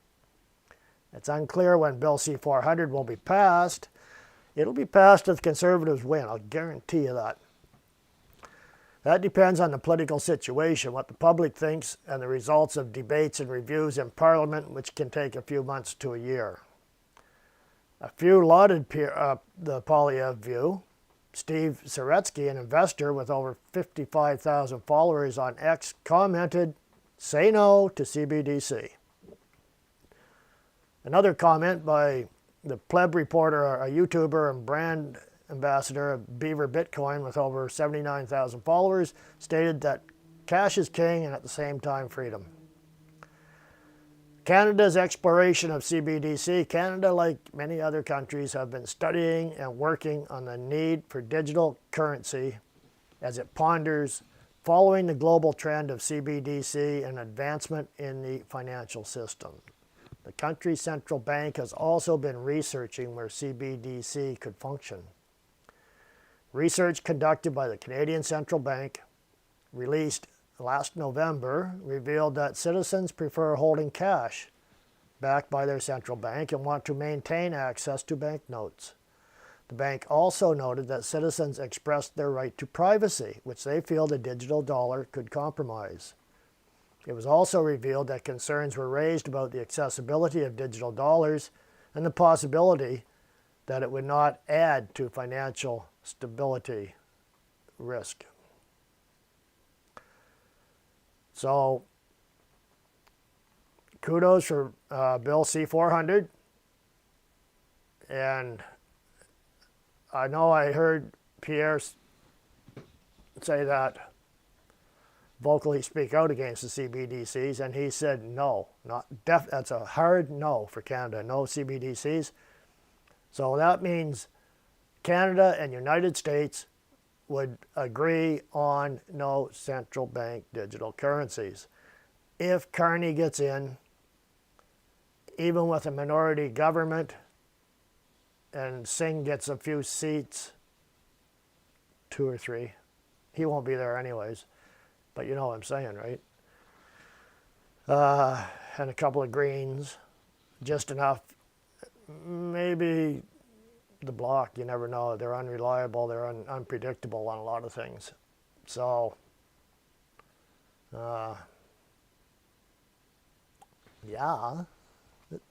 A: It's unclear when Bill C-400 will be passed. It'll be passed if the Conservatives win, I'll guarantee you that. That depends on the political situation, what the public thinks, and the results of debates and reviews in Parliament, which can take a few months to a year. A few lauded the Poilievre view. Steve Saretsky, an investor with over 55,000 followers on X, commented, "Say no to CBDC." Another comment by the Pleb Reporter, a YouTuber and brand ambassador of Beaver Bitcoin with over 79,000 followers, stated that cash is king and at the same time freedom. Canada's exploration of CBDC. Canada, like many other countries, have been studying and working on the need for digital currency as it ponders following the global trend of CBDC and advancement in the financial system. The country's central bank has also been researching where CBDC could function. Research conducted by the Canadian Central Bank, released last November, revealed that citizens prefer holding cash backed by their central bank and want to maintain access to banknotes. The bank also noted that citizens expressed their right to privacy, which they feel the digital dollar could compromise. It was also revealed that concerns were raised about the accessibility of digital dollars and the possibility that it would not add to financial stability risk. So, kudos for Bill C-400. And I know I heard Pierre say that, vocally speak out against the CBDCs, and he said no, that's a hard no for Canada, no CBDCs. So that means Canada and United States would agree on no central bank digital currencies. If Carney gets in, even with a minority government, and Singh gets a few seats, 2 or 3, he won't be there anyways, but you know what I'm saying, right? And a couple of Greens, just enough. Maybe the Bloc, you never know. They're unreliable, they're unpredictable on a lot of things. So, yeah,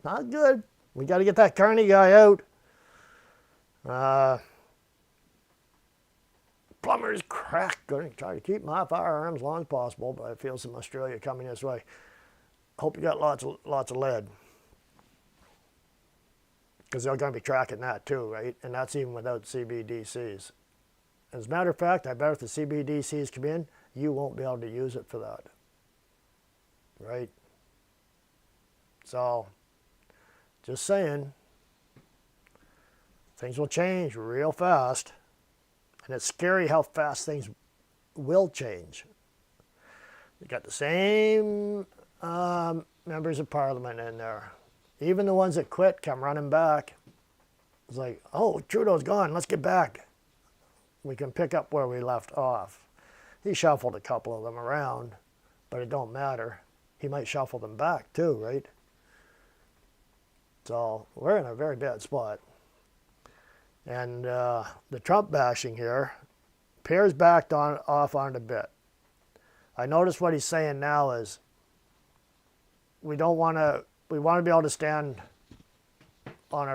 A: not good. We got to get that Carney guy out. Plumber's crack. Going to try to keep my firearms as long as possible, but I feel some Australia coming this way. Hope you got lots of lead, because they're going to be tracking that too, right? And that's even without CBDCs. As a matter of fact, I bet if the CBDCs come in, you won't be able to use it for that, right? So, just saying, things will change real fast. And it's scary how fast things will change. You got the same members of Parliament in there. Even the ones that quit come running back. It's like, oh, Trudeau's gone, let's get back. We can pick up where we left off. He shuffled a couple of them around, but it don't matter. He might shuffle them back too, right? So we're in a very bad spot. And the Trump bashing here, Pierre's backed off on it a bit. I notice what he's saying now is we want to be able to stand on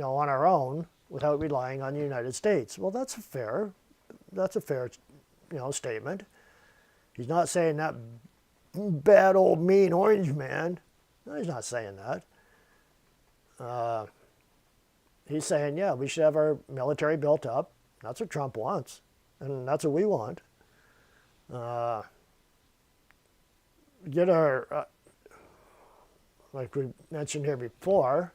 A: on our own without relying on the United States. Well, that's a fair statement. He's not saying that bad old mean orange man. No, he's not saying that. he's saying, yeah, we should have our military built up. That's what Trump wants, and that's what we want. Get our, like we mentioned here before,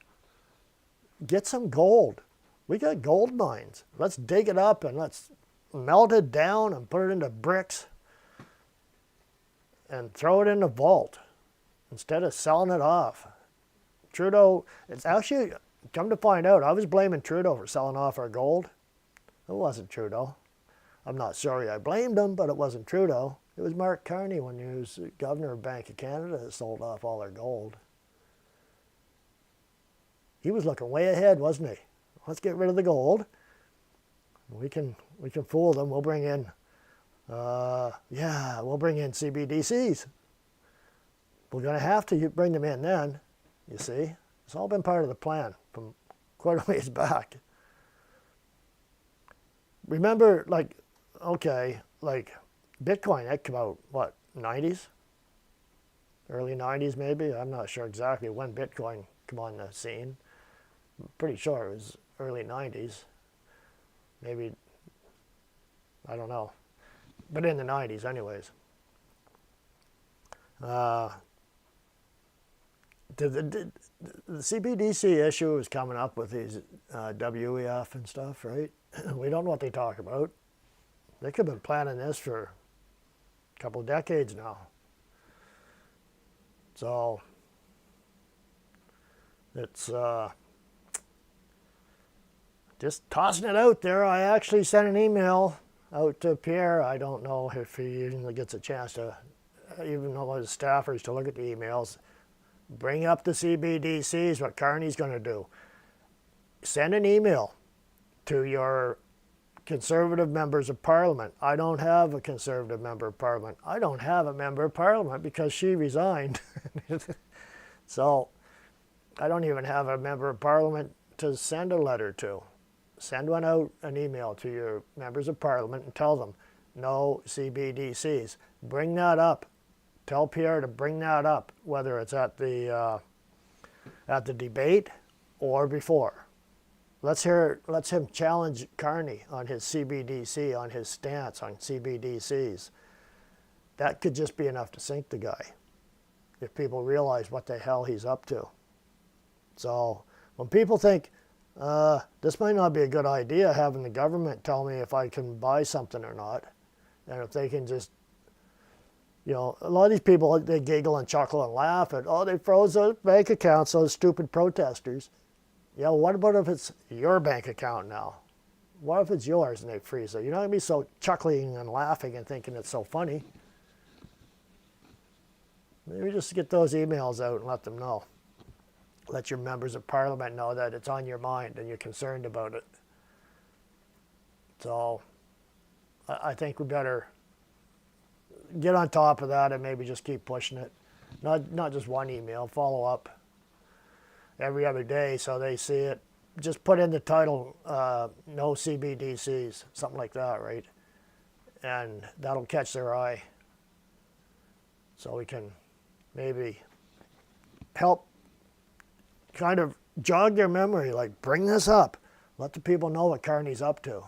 A: get some gold. We got gold mines. Let's dig it up and let's melt it down and put it into bricks and throw it in the vault instead of selling it off. Trudeau, it's actually, come to find out, I was blaming Trudeau for selling off our gold. It wasn't Trudeau. I'm not sorry I blamed him, but it wasn't Trudeau. It was Mark Carney when he was governor of Bank of Canada that sold off all our gold. He was looking way ahead, wasn't he? Let's get rid of the gold. We can fool them. We'll bring in, we'll bring in CBDCs. We're going to have to bring them in then, you see. It's all been part of the plan from quite a ways back. Remember, like Bitcoin, that came out, what, 90s? Early 90s maybe? I'm not sure exactly when Bitcoin came on the scene. I'm pretty sure it was early 90s. Maybe, I don't know. But in the 90s anyways. The CBDC issue is coming up with these WEF and stuff, right? We don't know what they talk about. They could have been planning this for a couple of decades now. So it's just tossing it out there. I actually sent an email out to Pierre. I don't know if he even gets a chance to, even know his staffers, to look at the emails. Bring up the CBDCs, what Carney's going to do. Send an email to your Conservative members of Parliament. I don't have a Conservative member of Parliament. I don't have a member of Parliament because she resigned. So I don't even have a member of Parliament to send a letter to. Send one out, an email to your members of Parliament and tell them, no CBDCs. Bring that up. Tell Pierre to bring that up, whether it's at the debate or before. Let's him challenge Carney on his CBDC, on his stance on CBDCs. That could just be enough to sink the guy if people realize what the hell he's up to. So when people think, this might not be a good idea, having the government tell me if I can buy something or not, and if they can just, you know, a lot of these people, they giggle and chuckle and laugh at, oh, they froze those bank accounts, those stupid protesters. Yeah, well, what about if it's your bank account now? What if it's yours and they freeze it? You're not going to be so chuckling and laughing and thinking it's so funny. Maybe just get those emails out and let them know. Let your members of Parliament know that it's on your mind and you're concerned about it. So I think we better get on top of that and maybe just keep pushing it. Not just one email, follow up every other day so they see it. Just put in the title, no CBDCs, something like that, right? And that'll catch their eye. So we can maybe help kind of jog their memory, like bring this up. Let the people know what Carney's up to.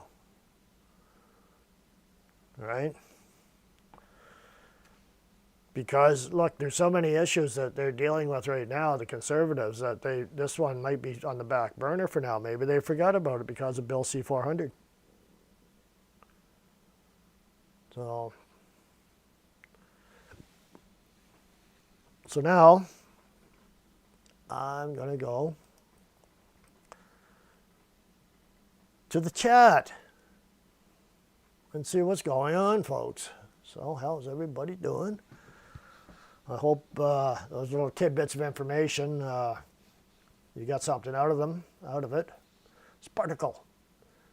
A: Right? Because, look, there's so many issues that they're dealing with right now, the Conservatives, that this one might be on the back burner for now. Maybe they forgot about it because of Bill C-400. So now I'm going to go to the chat and see what's going on, folks. So how's everybody doing? I hope those little tidbits of information, you got something out of it. Spartacle.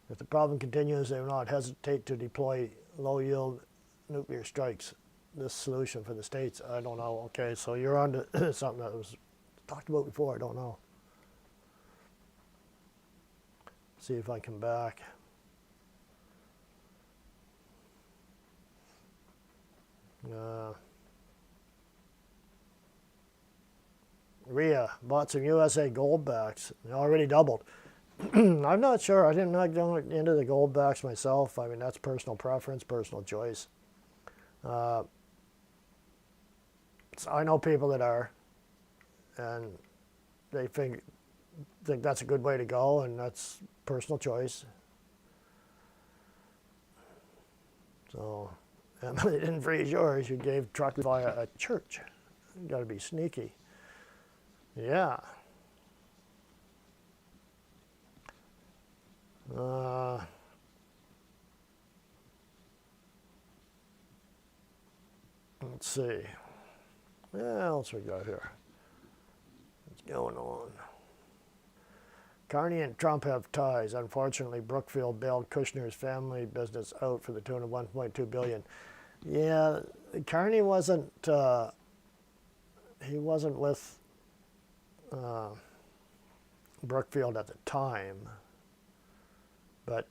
A: If the problem continues, they will not hesitate to deploy low-yield nuclear strikes. This solution for the states, I don't know. Okay, so you're on to something that was talked about before. I don't know. See if I come back. Rhea bought some USA gold backs. They already doubled. I'm not sure. I didn't like going into the gold backs myself. I mean, that's personal preference, personal choice. So I know people that are, and they think that's a good way to go, and that's personal choice. So, Emily didn't freeze yours. You gave truck via a church. You got to be sneaky. Yeah. Let's see. What else we got here? What's going on? Carney and Trump have ties. Unfortunately, Brookfield bailed Kushner's family business out for the tune of $1.2 billion. Yeah, Carney wasn't. He wasn't with Brookfield at the time, but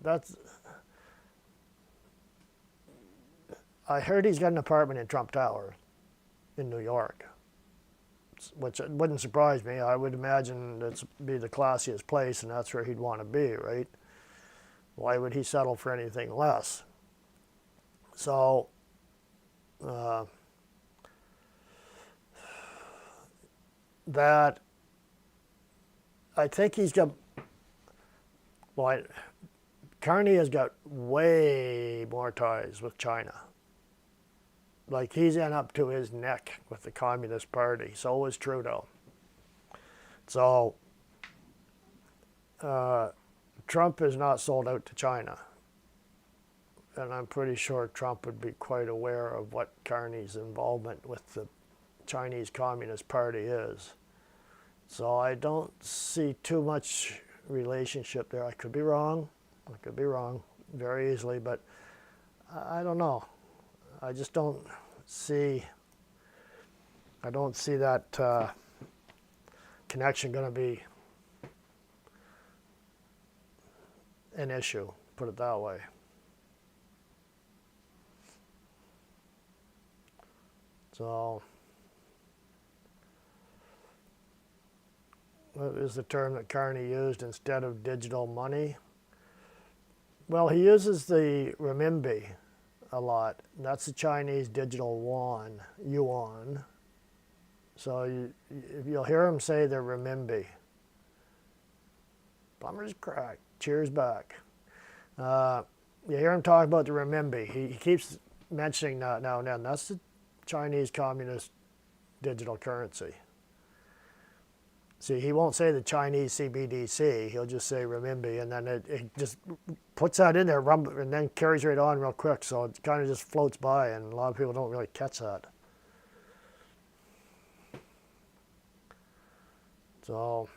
A: that's. I heard he's got an apartment in Trump Tower in New York, which wouldn't surprise me. I would imagine it'd be the classiest place, and that's where he'd want to be, right? Why would he settle for anything less? So, that, I think he's got, well, Carney has got way more ties with China. Like, he's in up to his neck with the Communist Party. So is Trudeau. So, Trump is not sold out to China. And I'm pretty sure Trump would be quite aware of what Carney's involvement with the Chinese Communist Party is. So I don't see too much relationship there. I could be wrong. I could be wrong very easily, but I don't know. I just don't see, I don't see that connection going to be an issue, put it that way. So, what is the term that Carney used instead of digital money? Well, he uses the renminbi a lot. That's the Chinese digital yuan. So you'll hear him say the renminbi. Plumber's crack. Cheers back. You hear him talk about the renminbi. He keeps mentioning that now and then. That's the Chinese Communist digital currency. See, he won't say the Chinese CBDC. He'll just say renminbi, and then it just puts that in there, and then carries right on real quick. So it kind of just floats by, and a lot of people don't really catch that. So,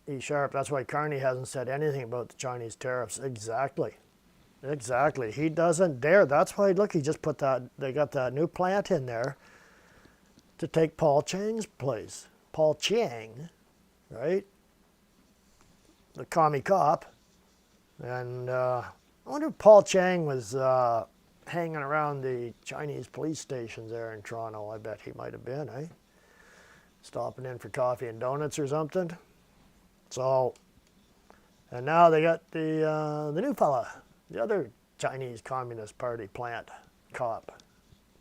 A: E Sharp, that's why Carney hasn't said anything about the Chinese tariffs. Exactly. Exactly. He doesn't dare. That's why, look, he just put that, they got that new plant in there to take Paul Chang's place. Paul Chang, right? The commie cop. And I wonder if Paul Chang was hanging around the Chinese police stations there in Toronto. I bet he might have been, eh? Stopping in for coffee and donuts or something. So, and now they got the new fella, the other Chinese Communist Party plant cop,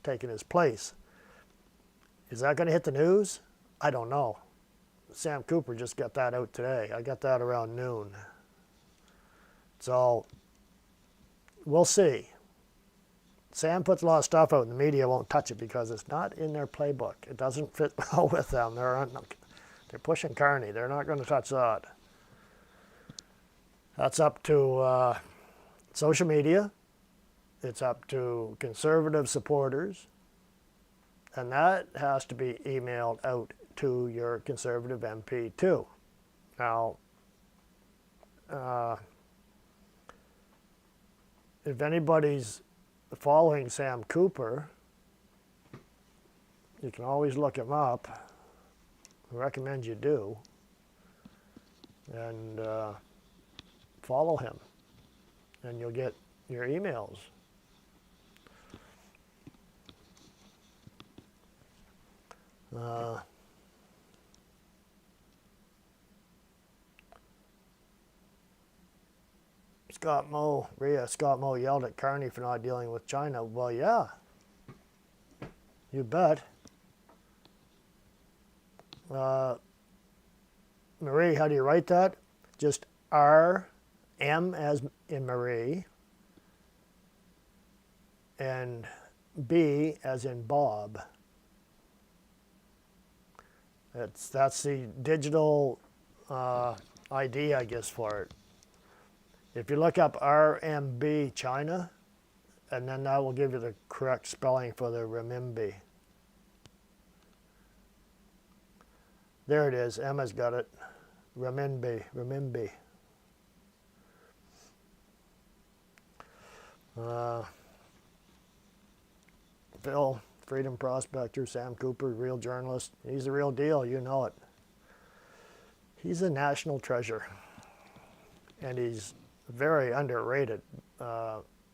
A: taking his place. Is that going to hit the news? I don't know. Sam Cooper just got that out today. I got that around noon. So, we'll see. Sam puts a lot of stuff out and the media won't touch it because it's not in their playbook. It doesn't fit well with them. They're pushing Carney. They're not going to touch that. That's up to social media. It's up to conservative supporters. And that has to be emailed out to your conservative MP too. Now, if anybody's following Sam Cooper, you can always look him up. I recommend you do. And follow him. and you'll get your emails. Scott Moe yelled at Carney for not dealing with China. Well, yeah, you bet. Marie, how do you write that? Just R, M as in Marie, and B as in Bob. That's the digital ID, I guess, for it. If you look up RMB China, and then that will give you the correct spelling for the renminbi. There it is. Emma's got it. Renminbi. Phil, freedom prospector, Sam Cooper, real journalist. He's the real deal, you know it. He's a national treasure, and he's very underrated.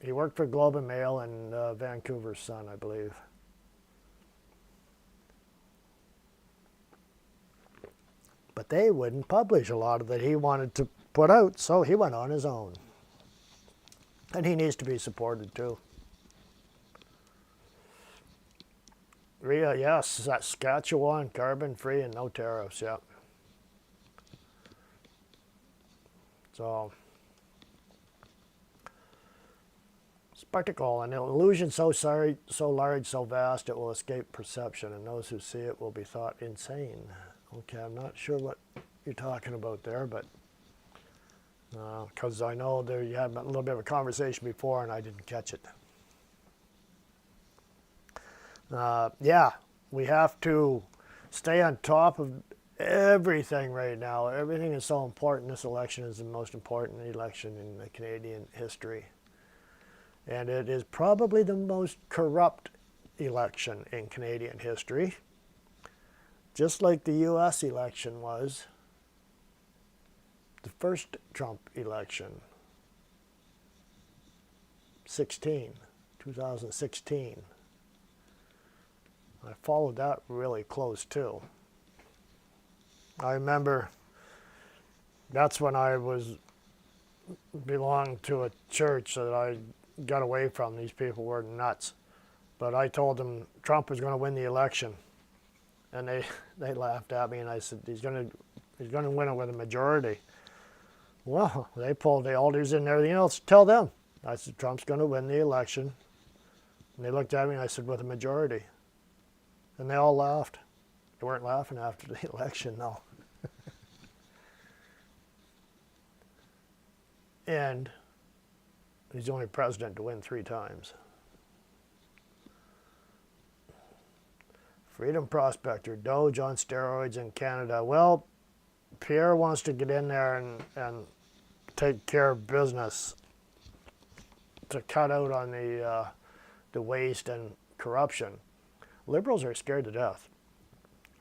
A: He worked for Globe and Mail and Vancouver's Sun, I believe. But they wouldn't publish a lot of that he wanted to put out, so he went on his own. And he needs to be supported too. Rhea, yes, Saskatchewan, carbon-free and no tariffs, yeah. So, spectacle, an illusion so large, so vast, it will escape perception, and those who see it will be thought insane. Okay, I'm not sure what you're talking about there, but because I know there you had a little bit of a conversation before and I didn't catch it. Yeah, we have to stay on top of everything right now. Everything is so important. This election is the most important election in the Canadian history. And it is probably the most corrupt election in Canadian history. Just like the U.S. election was, the first Trump election, 2016. I followed that really close too. I remember that's when I belonged to a church that I got away from. These people were nuts. But I told them Trump was going to win the election. And they laughed at me, and I said, he's going to win it with a majority. Well, they pulled the elders and everything else. Tell them. I said, Trump's going to win the election. And they looked at me, and I said, with a majority. And they all laughed. They weren't laughing after the election, no. And he's the only president to win 3 times. Freedom prospector, Doge on steroids in Canada. Well, Pierre wants to get in there and take care of business to cut out on the waste and corruption. Liberals are scared to death.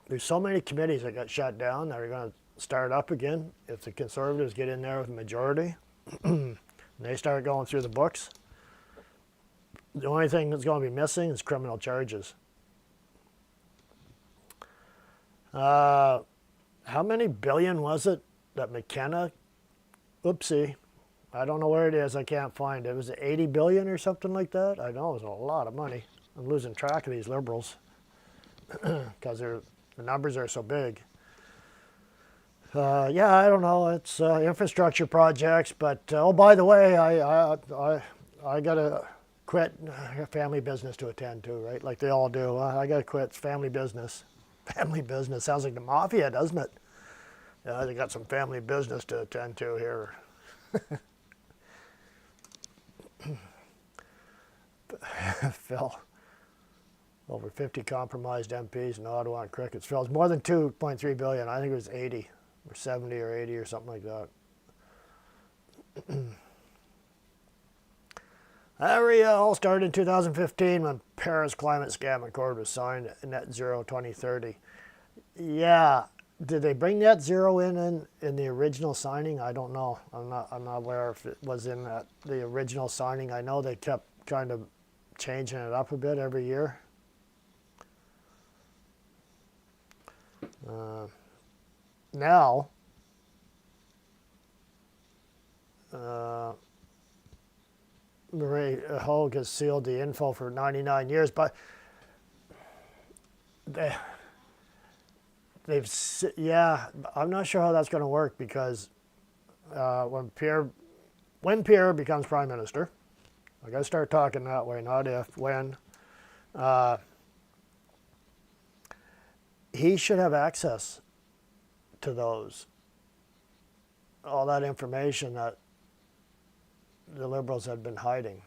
A: There's so many committees that got shut down that are going to start up again if the Conservatives get in there with a majority and they start going through the books. The only thing that's going to be missing is criminal charges. How many billion was it that McKenna, oopsie, I don't know where it is, I can't find it. Was it 80 billion or something like that? I know it was a lot of money. I'm losing track of these Liberals because the numbers are so big. Yeah, I don't know. It's infrastructure projects, but oh, by the way, I got to quit. I got family business to attend to, right? Like they all do. I got to quit. It's family business. Family business sounds like the mafia, doesn't it? Yeah, they got some family business to attend to here. Phil, over 50 compromised MPs in Ottawa on crickets. Phil, it's more than 2.3 billion. I think it was 80 or 70 or 80 or something like that. That all started in 2015 when Paris Climate Scam Accord was signed, Net Zero 2030. Yeah, Did they bring net zero in the original signing? I don't know. I'm not aware if it was in the original signing. I know they kept kind of changing it up a bit every year. Now, Marie Hogue has sealed the info for 99 years, but yeah, I'm not sure how that's going to work because when Pierre becomes prime minister, I got to start talking that way, not if, when. He should have access to all that information that the Liberals had been hiding.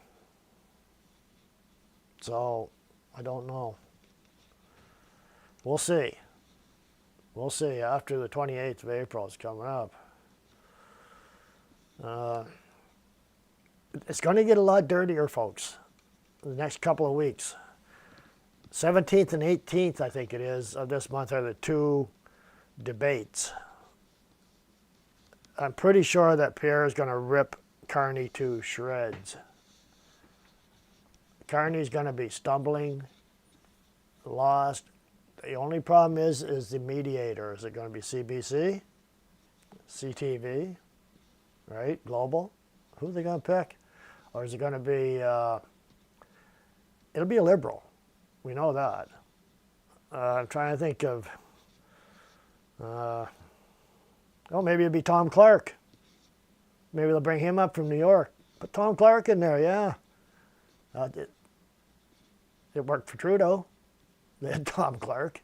A: So, I don't know. We'll see. We'll see after the 28th of April is coming up. It's going to get a lot dirtier, folks, in the next couple of weeks. 17th and 18th, I think it is, of this month are the two debates. I'm pretty sure that Pierre is going to rip Carney to shreds. Carney's going to be stumbling, lost. The only problem is the mediator. Is it going to be CBC, CTV, right, Global? Who are they going to pick? Or is it going to be, it'll be a Liberal. We know that. I'm trying to think of, maybe it'd be Tom Clark. Maybe they'll bring him up from New York. Put Tom Clark in there, yeah. It worked for Trudeau. They had Tom Clark.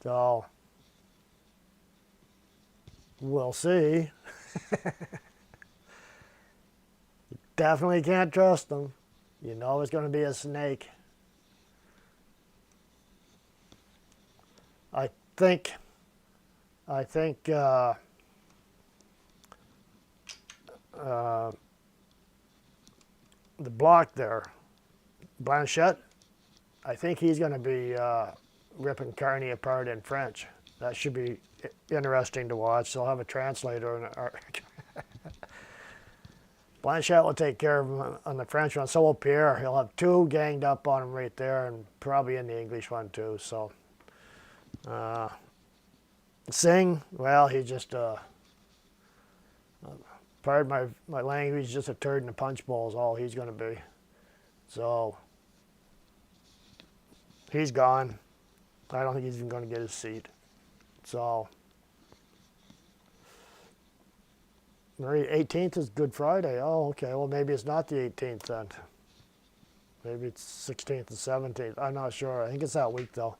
A: So, we'll see. You definitely can't trust them. You know it's going to be a snake. I think the block there, Blanchette, I think he's going to be ripping Carney apart in French. That should be interesting to watch. They'll have a translator. Blanchette will take care of him on the French one. So will Pierre. He'll have two ganged up on him right there, and probably in the English one too. So, Singh, well, he's just pardon my language, just a turd in a punch bowl is all he's going to be. So, he's gone. I don't think he's even going to get his seat. So, Marie, 18th is Good Friday. Oh, okay. Well, maybe it's not the 18th then. Maybe it's 16th and 17th. I'm not sure. I think it's that week, though.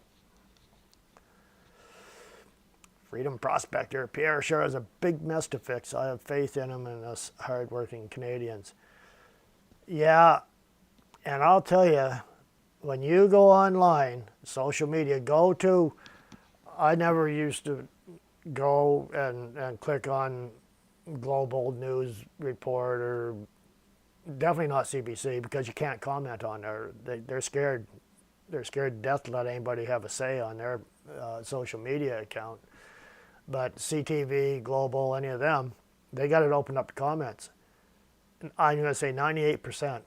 A: Freedom Prospector. Pierre sure has a big mess to fix. I have faith in him and us hardworking Canadians. Yeah, and I'll tell you, when you go online, social media, I never used to go and click on Global News Report or definitely not CBC because you can't comment on there. They're scared. They're scared to death to let anybody have a say on their social media account. But CTV, Global, any of them, they got it open up to comments. And I'm going to say 98%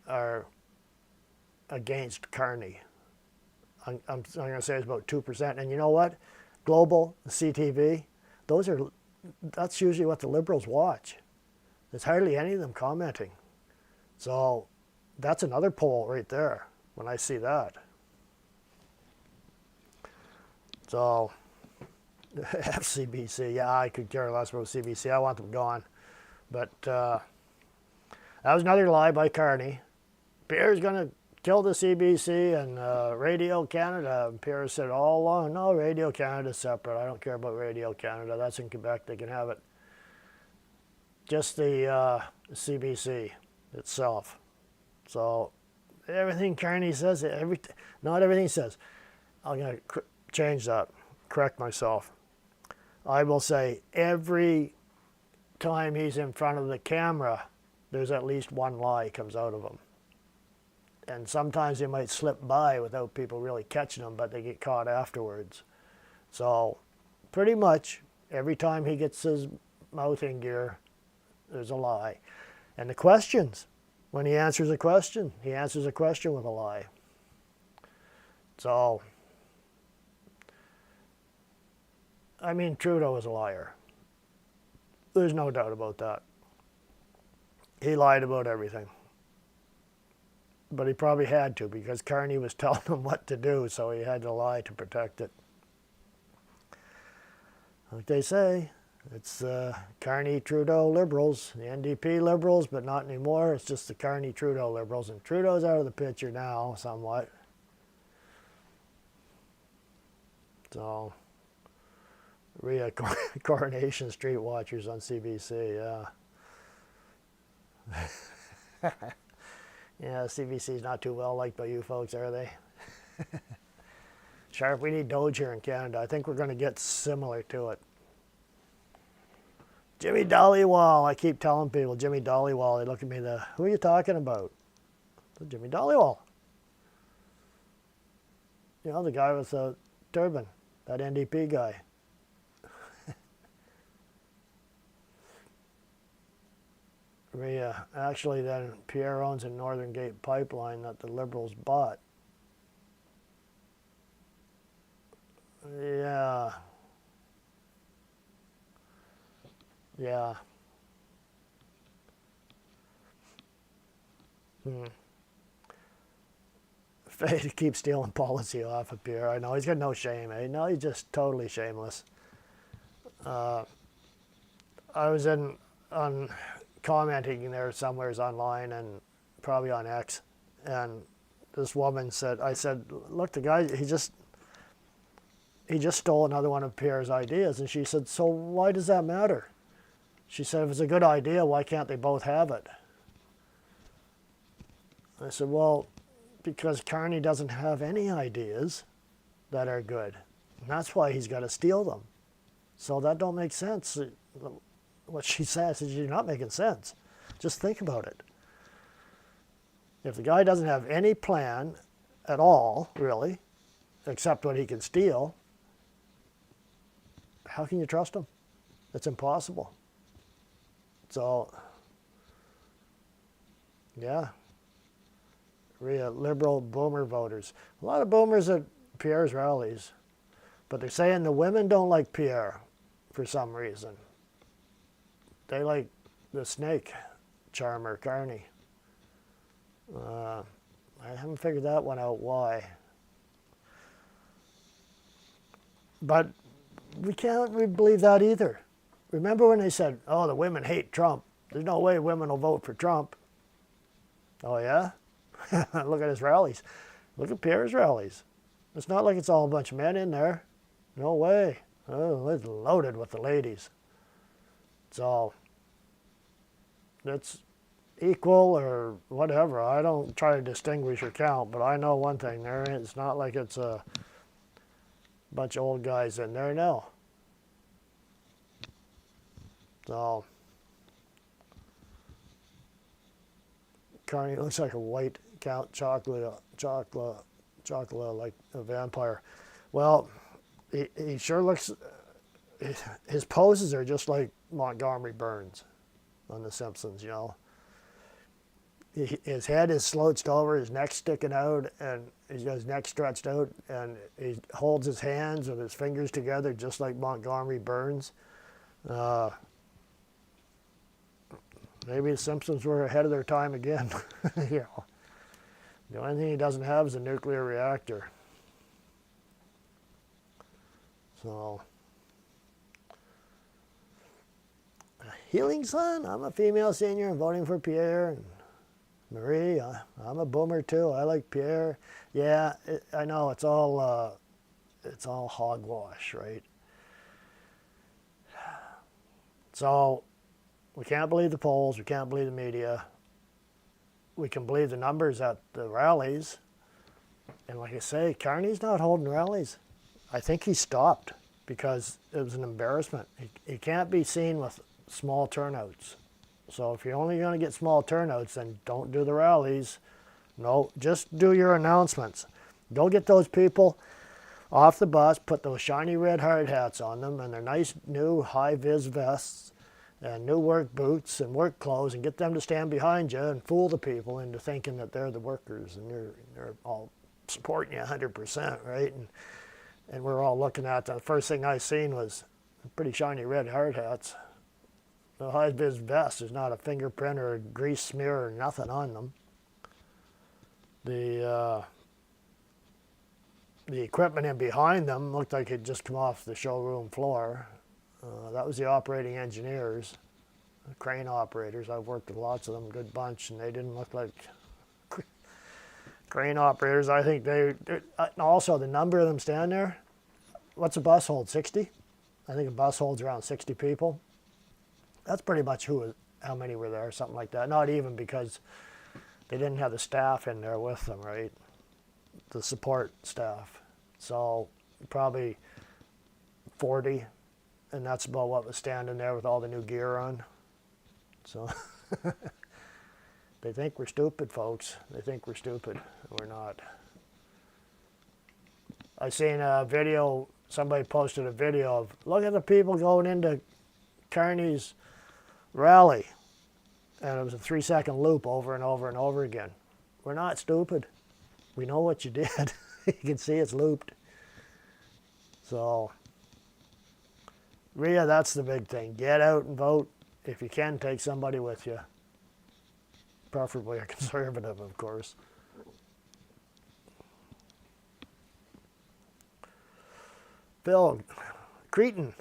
A: are against Carney. I'm going to say it's about 2%. And you know what? Global, CTV, that's usually what the Liberals watch. There's hardly any of them commenting. So that's another poll right there when I see that. So FCBC, yeah, I could care less about CBC. I want them gone. But that was another lie by Carney. Pierre's going to kill the CBC and Radio Canada. And Pierre said all along, no, Radio Canada's separate. I don't care about Radio Canada. That's in Quebec. They can have it. Just the CBC itself. So everything Carney says, not everything he says. I'm going to change that, correct myself. I will say every time he's in front of the camera, there's at least one lie comes out of him. And sometimes they might slip by without people really catching them, but they get caught afterwards. So pretty much every time he gets his mouth in gear, there's a lie. And the questions, when he answers a question with a lie. So, I mean, Trudeau is a liar. There's no doubt about that. He lied about everything. But he probably had to, because Carney was telling him what to do, so he had to lie to protect it. Like they say, it's Carney, Trudeau Liberals, the NDP Liberals, but not anymore. It's just the Carney, Trudeau Liberals, and Trudeau's out of the picture now, somewhat. So, Coronation Street watchers on CBC, yeah. Yeah, CBC's not too well liked by you folks, are they? Sharp, we need Doge here in Canada. I think we're going to get similar to it. Jimmy Dollywall. I keep telling people, Jimmy Dollywall. They look at me, who are you talking about? Jimmy Dollywall. You know, the guy with the turban, that NDP guy. Actually, then Pierre owns a Northern Gate pipeline that the Liberals bought. Yeah. Yeah. Fade keeps stealing policy off of Pierre. I know he's got no shame, eh? No, he's just totally shameless. I was on commenting there somewheres online and probably on X, and this woman said, I said, look, the guy, he just stole another one of Pierre's ideas. And she said, so why does that matter? She said, if it's a good idea, why can't they both have it? I said, well, because Carney doesn't have any ideas that are good. And that's why he's got to steal them. So that don't make sense. What she says is, you're not making sense. Just think about it. If the guy doesn't have any plan at all, really, except what he can steal, how can you trust him? It's impossible. So, yeah. Liberal boomer voters. A lot of boomers at Pierre's rallies. But they're saying the women don't like Pierre for some reason. They like the snake charmer, Carney. I haven't figured that one out, why. But we can't believe that either. Remember when they said, oh, the women hate Trump. There's no way women will vote for Trump. Oh, yeah? Look at his rallies. Look at Pierre's rallies. It's not like it's all a bunch of men in there. No way. Oh, it's loaded with the ladies. So, it's equal or whatever. I don't try to distinguish or count, but I know one thing. It's not like it's a bunch of old guys in there now. So, Carney looks like a white Count Chocula like a vampire. Well, he sure looks, his poses are just like Montgomery Burns on The Simpsons, you know. His head is slouched over, his neck's sticking out, and he's got his neck stretched out, and he holds his hands with his fingers together just like Montgomery Burns. Maybe the Simpsons were ahead of their time again. You know, the only thing he doesn't have is a nuclear reactor. So, Healing Sun, I'm a female senior and voting for Pierre. And Marie, I'm a boomer too. I like Pierre. Yeah, I know it's all hogwash, right? So, we can't believe the polls. We can't believe the media. We can believe the numbers at the rallies. And like I say, Carney's not holding rallies. I think he stopped because it was an embarrassment. He can't be seen with small turnouts. So if you're only going to get small turnouts, then don't do the rallies. No, just do your announcements. Go get those people off the bus, put those shiny red hard hats on them and their nice new high-vis vests and new work boots and work clothes, and get them to stand behind you and fool the people into thinking that they're the workers and they're all supporting you 100%, right? And we're all looking at them. The first thing I seen was pretty shiny red hard hats. The high-vis vest, there's not a fingerprint or a grease smear or nothing on them. The equipment in behind them looked like it just come off the showroom floor. That was the operating engineers, the crane operators. I've worked with lots of them, a good bunch, and they didn't look like crane operators. I think also the number of them standing there, what's a bus hold, 60? I think a bus holds around 60 people. That's pretty much how many were there, something like that. Not even, because they didn't have the staff in there with them, right? The support staff. So probably 40, and that's about what was standing there with all the new gear on. So they think we're stupid, folks. They think we're stupid. We're not. I seen a video, somebody posted a video of, look at the people going into Kearney's rally. And it was a 3-second loop over and over and over again. We're not stupid. We know what you did. You can see it's looped. So, Rhea, that's the big thing. Get out and vote. If you can, take somebody with you. Preferably a conservative, of course. Phil, Cretin.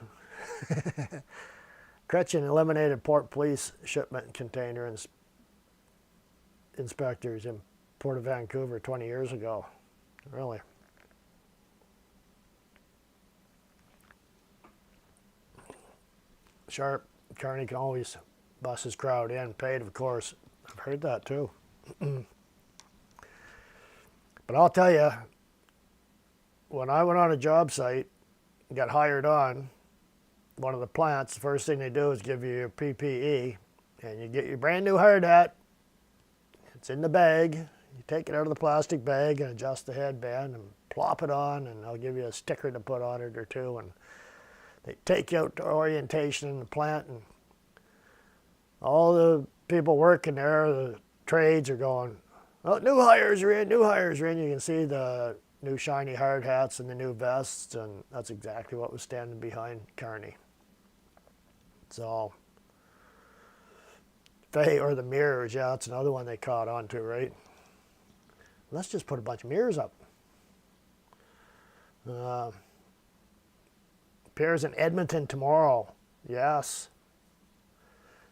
A: Gretchen eliminated Port Police shipment container inspectors in Port of Vancouver 20 years ago. Really? Sharp, Kearney can always bus his crowd in, paid, of course. I've heard that too. But I'll tell you, when I went on a job site and got hired on, one of the plants, the first thing they do is give you your PPE, and you get your brand new hard hat. It's in the bag. You take it out of the plastic bag and adjust the headband and plop it on, and they'll give you a sticker to put on it or two, and they take you out to orientation in the plant, and all the people working there, the trades, are going, oh, new hires are in, new hires are in. You can see the new shiny hard hats and the new vests, and that's exactly what was standing behind Kearney. So, or the mirrors, yeah, that's another one they caught on to, right? Let's just put a bunch of mirrors up. Appears in Edmonton tomorrow. Yes.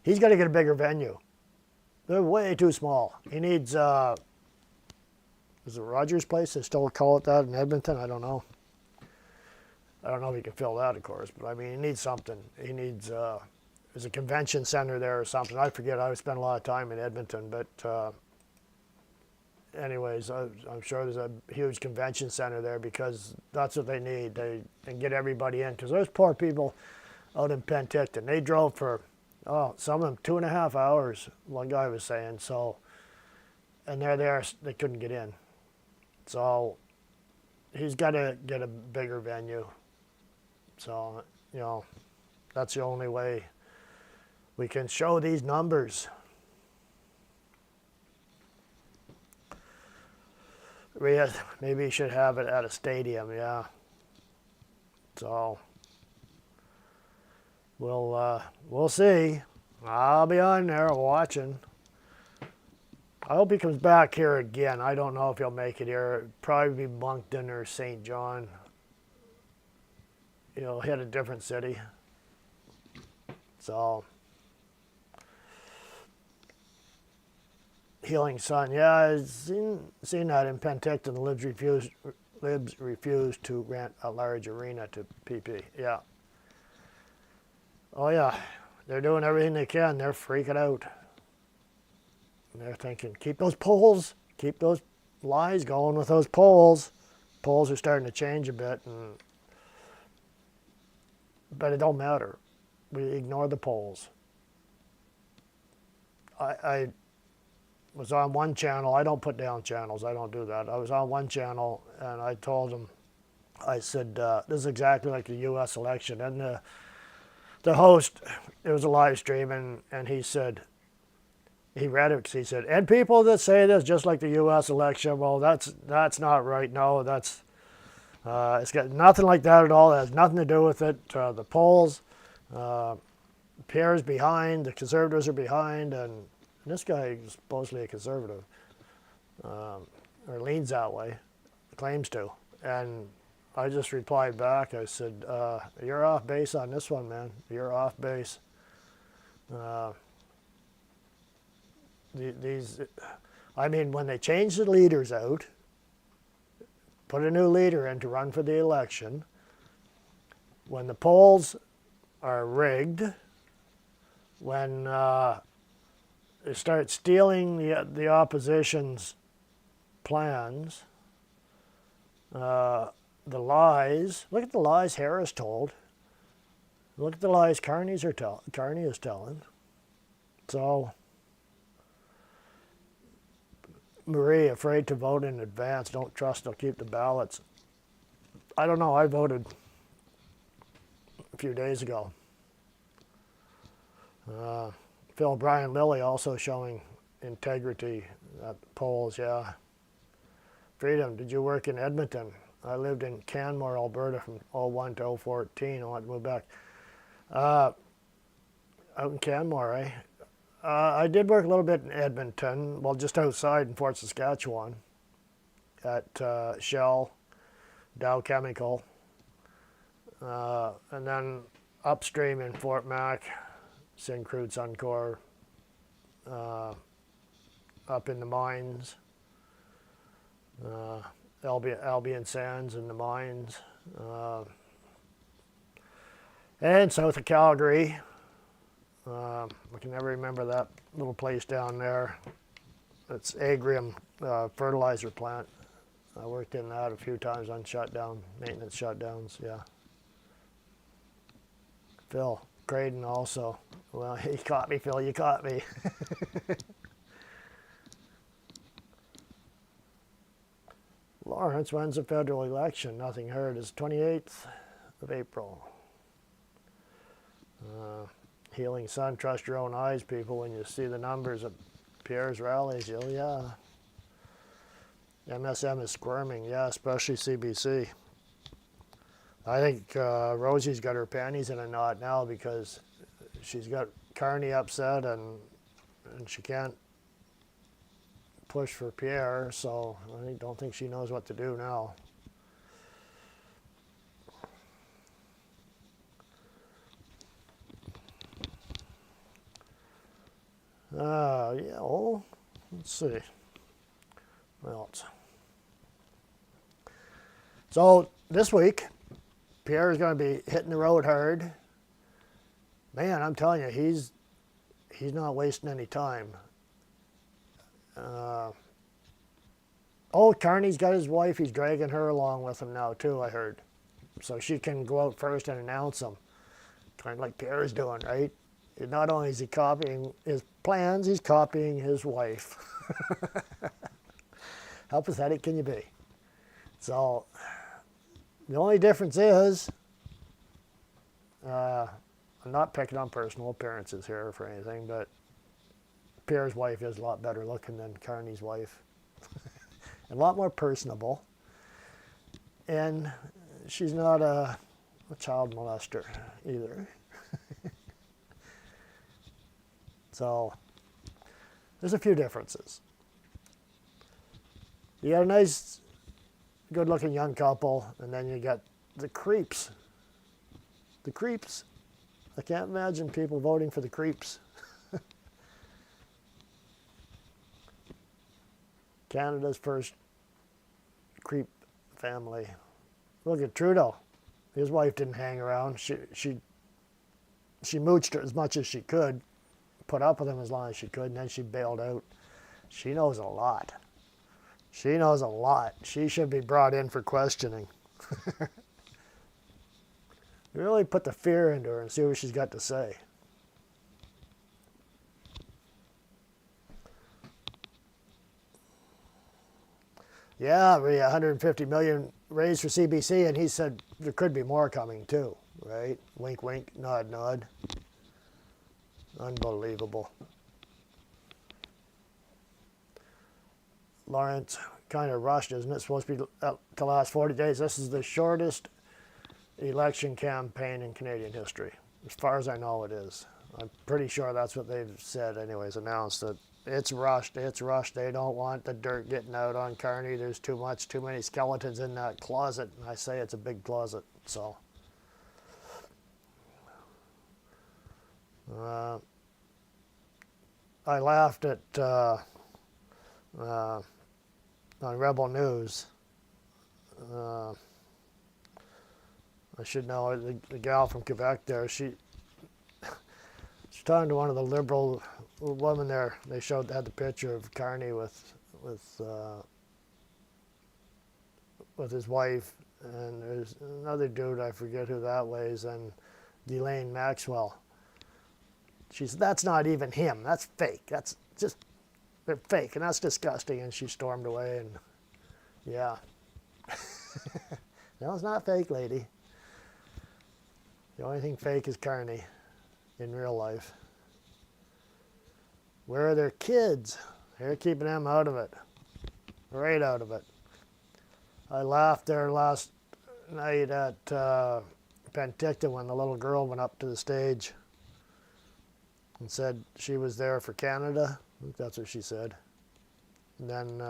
A: He's got to get a bigger venue. They're way too small. He needs, is it Rogers Place? They still call it that in Edmonton? I don't know. I don't know if he can fill that, of course, but I mean, he needs something. He needs, there's a convention center there or something. I forget. I spent a lot of time in Edmonton, but anyways, I'm sure there's a huge convention center there, because that's what they need. And get everybody in, because there's poor people out in Penticton. They drove for, some of them 2.5 hours, one guy was saying. So, and they're there, they couldn't get in. So he's got to get a bigger venue. So, that's the only way we can show these numbers. Maybe you should have it at a stadium, yeah. So we'll see. I'll be on there watching. I hope he comes back here again. I don't know if he'll make it here. It'll probably be Moncton or St. John. He'll hit a different city. So, Healing Sun, yeah, I've seen that in Penticton. The Libs refused to rent a large arena to PP. Yeah. Oh yeah, they're doing everything they can. They're freaking out. And they're thinking, keep those poles, keep those lines going with those poles. Poles are starting to change a bit, but it don't matter. We ignore the poles. I was on one channel. I don't put down channels. I don't do that. I was on one channel, and I told them, I said, this is exactly like the U.S. election. And the host, it was a live stream, and he said, he read it, he said, and people that say this just like the U.S. election, well, that's not right. No, it's got nothing like that at all. It has nothing to do with it. The polls, Pierre's behind, the conservatives are behind, and this guy is supposedly a conservative, or leans that way, claims to. And I just replied back, I said, you're off base on this one, man. You're off base. I mean, when they change the leaders out, put a new leader in to run for the election, when the polls are rigged, when they start stealing the opposition's plans, the lies, look at the lies Harris told, look at the lies Carney is telling. So, Marie, afraid to vote in advance, don't trust they'll keep the ballots. I don't know, I voted a few days ago. Phil Brian Lilly also showing integrity at the polls, yeah. Freedom, did you work in Edmonton? I lived in Canmore, Alberta from 01 to 014. I want to move back. Out in Canmore, eh? I did work a little bit in Edmonton, well, just outside in Fort Saskatchewan at Shell, Dow Chemical, and then upstream in Fort Mac, Syncrude, Suncor, up in the mines, Albion Sands in the mines, and south of Calgary. I can never remember that little place down there. It's Agrium fertilizer plant. I worked in that a few times on maintenance shutdowns, yeah. Phil, Creighton also. Well, you caught me, Phil, you caught me. Lawrence, when's the federal election? Nothing heard. It's 28th of April. Healing Sun, trust your own eyes, people. When you see the numbers at Pierre's rallies, yeah. MSM is squirming, yeah, especially CBC. I think Rosie's got her panties in a knot now because she's got Carney upset and she can't push for Pierre, so I don't think she knows what to do now. Yeah, well, let's see. What else? So this week, Pierre is going to be hitting the road hard. Man, I'm telling you, he's not wasting any time. Carney's got his wife. He's dragging her along with him now too, I heard. So she can go out first and announce them. Kind of like Pierre's doing, right? Not only is he copying his plans, he's copying his wife. How pathetic can you be? So the only difference is, I'm not picking on personal appearances here for anything, but Pierre's wife is a lot better looking than Carney's wife. And a lot more personable. And she's not a child molester either. So there's a few differences. You got a nice, good-looking young couple, and then you got the creeps. The creeps. I can't imagine people voting for the creeps. Canada's first creep family. Look at Trudeau. His wife didn't hang around. She mooched her as much as she could, put up with him as long as she could, and then she bailed out. She knows a lot. She knows a lot. She should be brought in for questioning. Really put the fear into her and see what she's got to say. Yeah, we 150 million raised for CBC, and he said there could be more coming too, right? Wink, wink, nod, nod. Unbelievable. Lawrence, kind of rushed, isn't it? It's supposed to be to last 40 days. This is the shortest election campaign in Canadian history. As far as I know, it is. I'm pretty sure that's what they've said anyways, announced that it's rushed, it's rushed. They don't want the dirt getting out on Carney. There's too many skeletons in that closet. And I say it's a big closet, so. I laughed at, on Rebel News. I should know the gal from Quebec there. She's talking to one of the Liberal women there. They had the picture of Carney with his wife, and there's another dude, I forget who that was, and Ghislaine Maxwell. She said, "That's not even him. That's fake. That's just, they're fake, and that's disgusting." And she stormed away, and yeah. No, it's not fake, lady. The only thing fake is Carney in real life. Where are their kids? They're keeping them out of it. Right out of it. I laughed there last night at Penticton when the little girl went up to the stage and said she was there for Canada. I think that's what she said. And then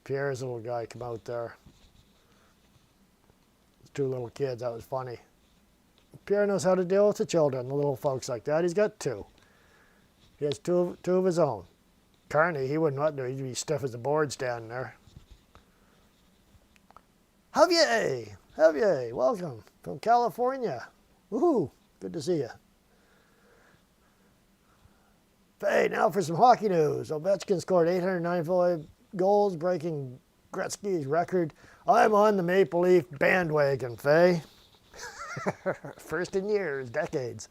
A: Pierre's little guy came out there. Two little kids, that was funny. Pierre knows how to deal with the children, the little folks like that. He's got two. He has two of his own. Carney, he wouldn't let do. He'd be stiff as a board standing there. Javier, welcome from California. Woohoo, good to see you. Hey, now for some hockey news. Ovechkin scored 895 goals, breaking Gretzky's record. I'm on the Maple Leaf bandwagon, Faye. First in years, decades.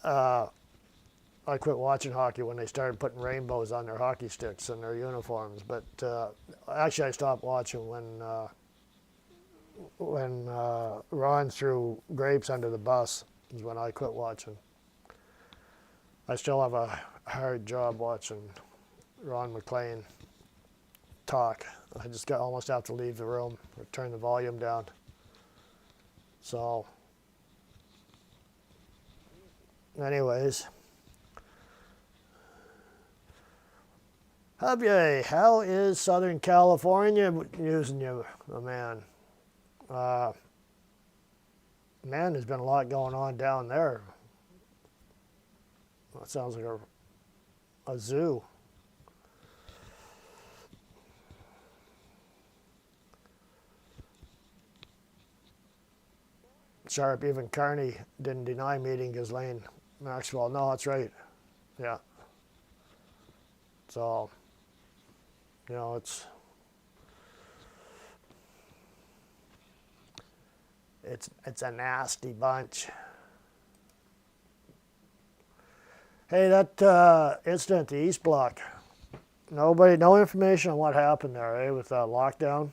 A: I quit watching hockey when they started putting rainbows on their hockey sticks and their uniforms. But actually, I stopped watching when Ron threw grapes under the bus. Is when I quit watching. I still have a hard job watching Ron McLean talk. I just almost have to leave the room or turn the volume down. So, anyways. Javier, how is Southern California using you, oh man? Man, there's been a lot going on down there. That sounds like a zoo. Sharp, even Carney didn't deny meeting Ghislaine Maxwell. No, that's right. Yeah. So, you know, it's a nasty bunch. Hey, that incident at the East Block. No information on what happened there, eh, with that lockdown.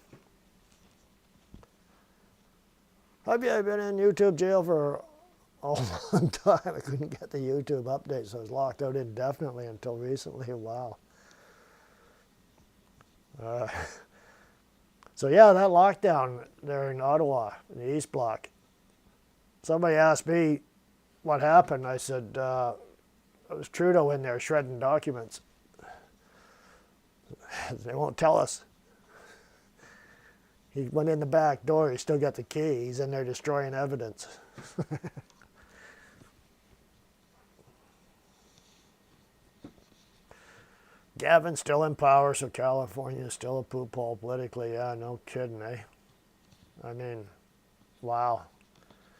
A: I've been in YouTube jail for a long time. I couldn't get the YouTube update, so I was locked out indefinitely until recently. Wow. So yeah, that lockdown there in Ottawa, in the East Block. Somebody asked me what happened. I said, it was Trudeau in there shredding documents. They won't tell us. He went in the back door. He still got the key. He's in there destroying evidence. Gavin's still in power, so California is still a poop hole politically. Yeah, no kidding, eh? I mean, wow.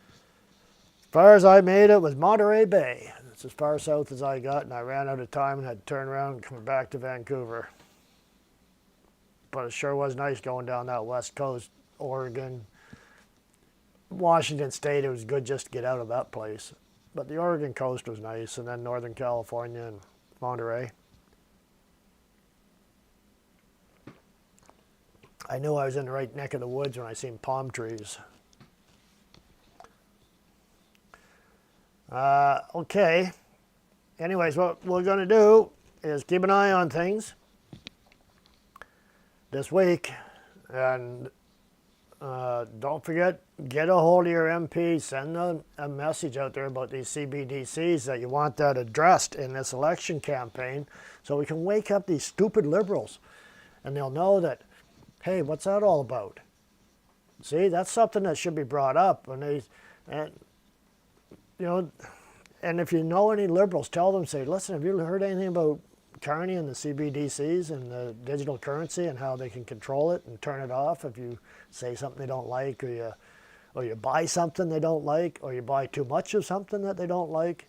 A: As far as I made it was Monterey Bay. That's as far south as I got, and I ran out of time and had to turn around and come back to Vancouver. But it sure was nice going down that west coast, Oregon, Washington State. It was good just to get out of that place. But the Oregon coast was nice, and then Northern California and Monterey. I knew I was in the right neck of the woods when I seen palm trees. Okay. Anyways, what we're going to do is keep an eye on things this week. And don't forget, get a hold of your MP. Send a message out there about these CBDCs that you want that addressed in this election campaign so we can wake up these stupid liberals. And they'll know that, hey, what's that all about? See, that's something that should be brought up. And you know, and if you know any liberals, tell them, say, listen, have you heard anything about Carney and the CBDCs and the digital currency and how they can control it and turn it off if you say something they don't like, or you buy something they don't like, or you buy too much of something that they don't like.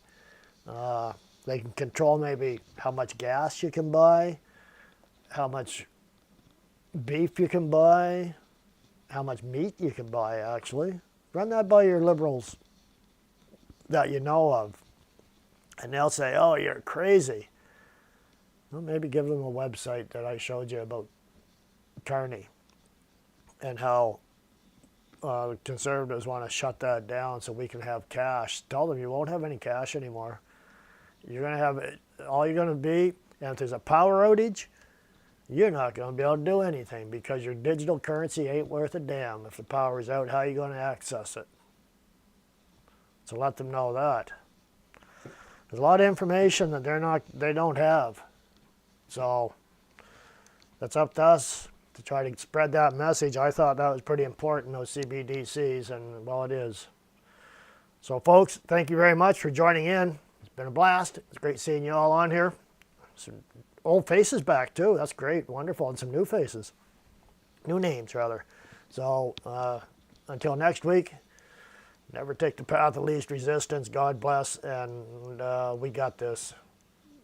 A: They can control maybe how much gas you can buy, how much beef you can buy, how much meat you can buy, actually. Run that by your liberals that you know of, and they'll say, oh, you're crazy. Well, maybe give them a website that I showed you about Carney and how conservatives want to shut that down so we can have cash. Tell them you won't have any cash anymore. You're going to have it, all you're going to be, and if there's a power outage, you're not going to be able to do anything because your digital currency ain't worth a damn. If the power's out, how are you going to access it? So let them know that. There's a lot of information that they don't have. So that's up to us to try to spread that message. I thought that was pretty important, those CBDCs, and well, it is. So folks, thank you very much for joining in. It's been a blast. It's great seeing you all on here. Some old faces back too. That's great, wonderful, and some new faces. New names, rather. So until next week, never take the path of least resistance. God bless, and we got this.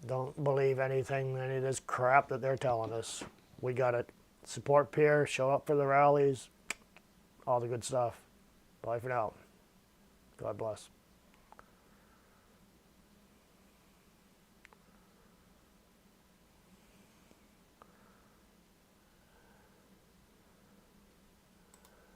A: Don't believe any of this crap that they're telling us. We got it. Support Pierre, show up for the rallies, all the good stuff. Bye for now. God bless.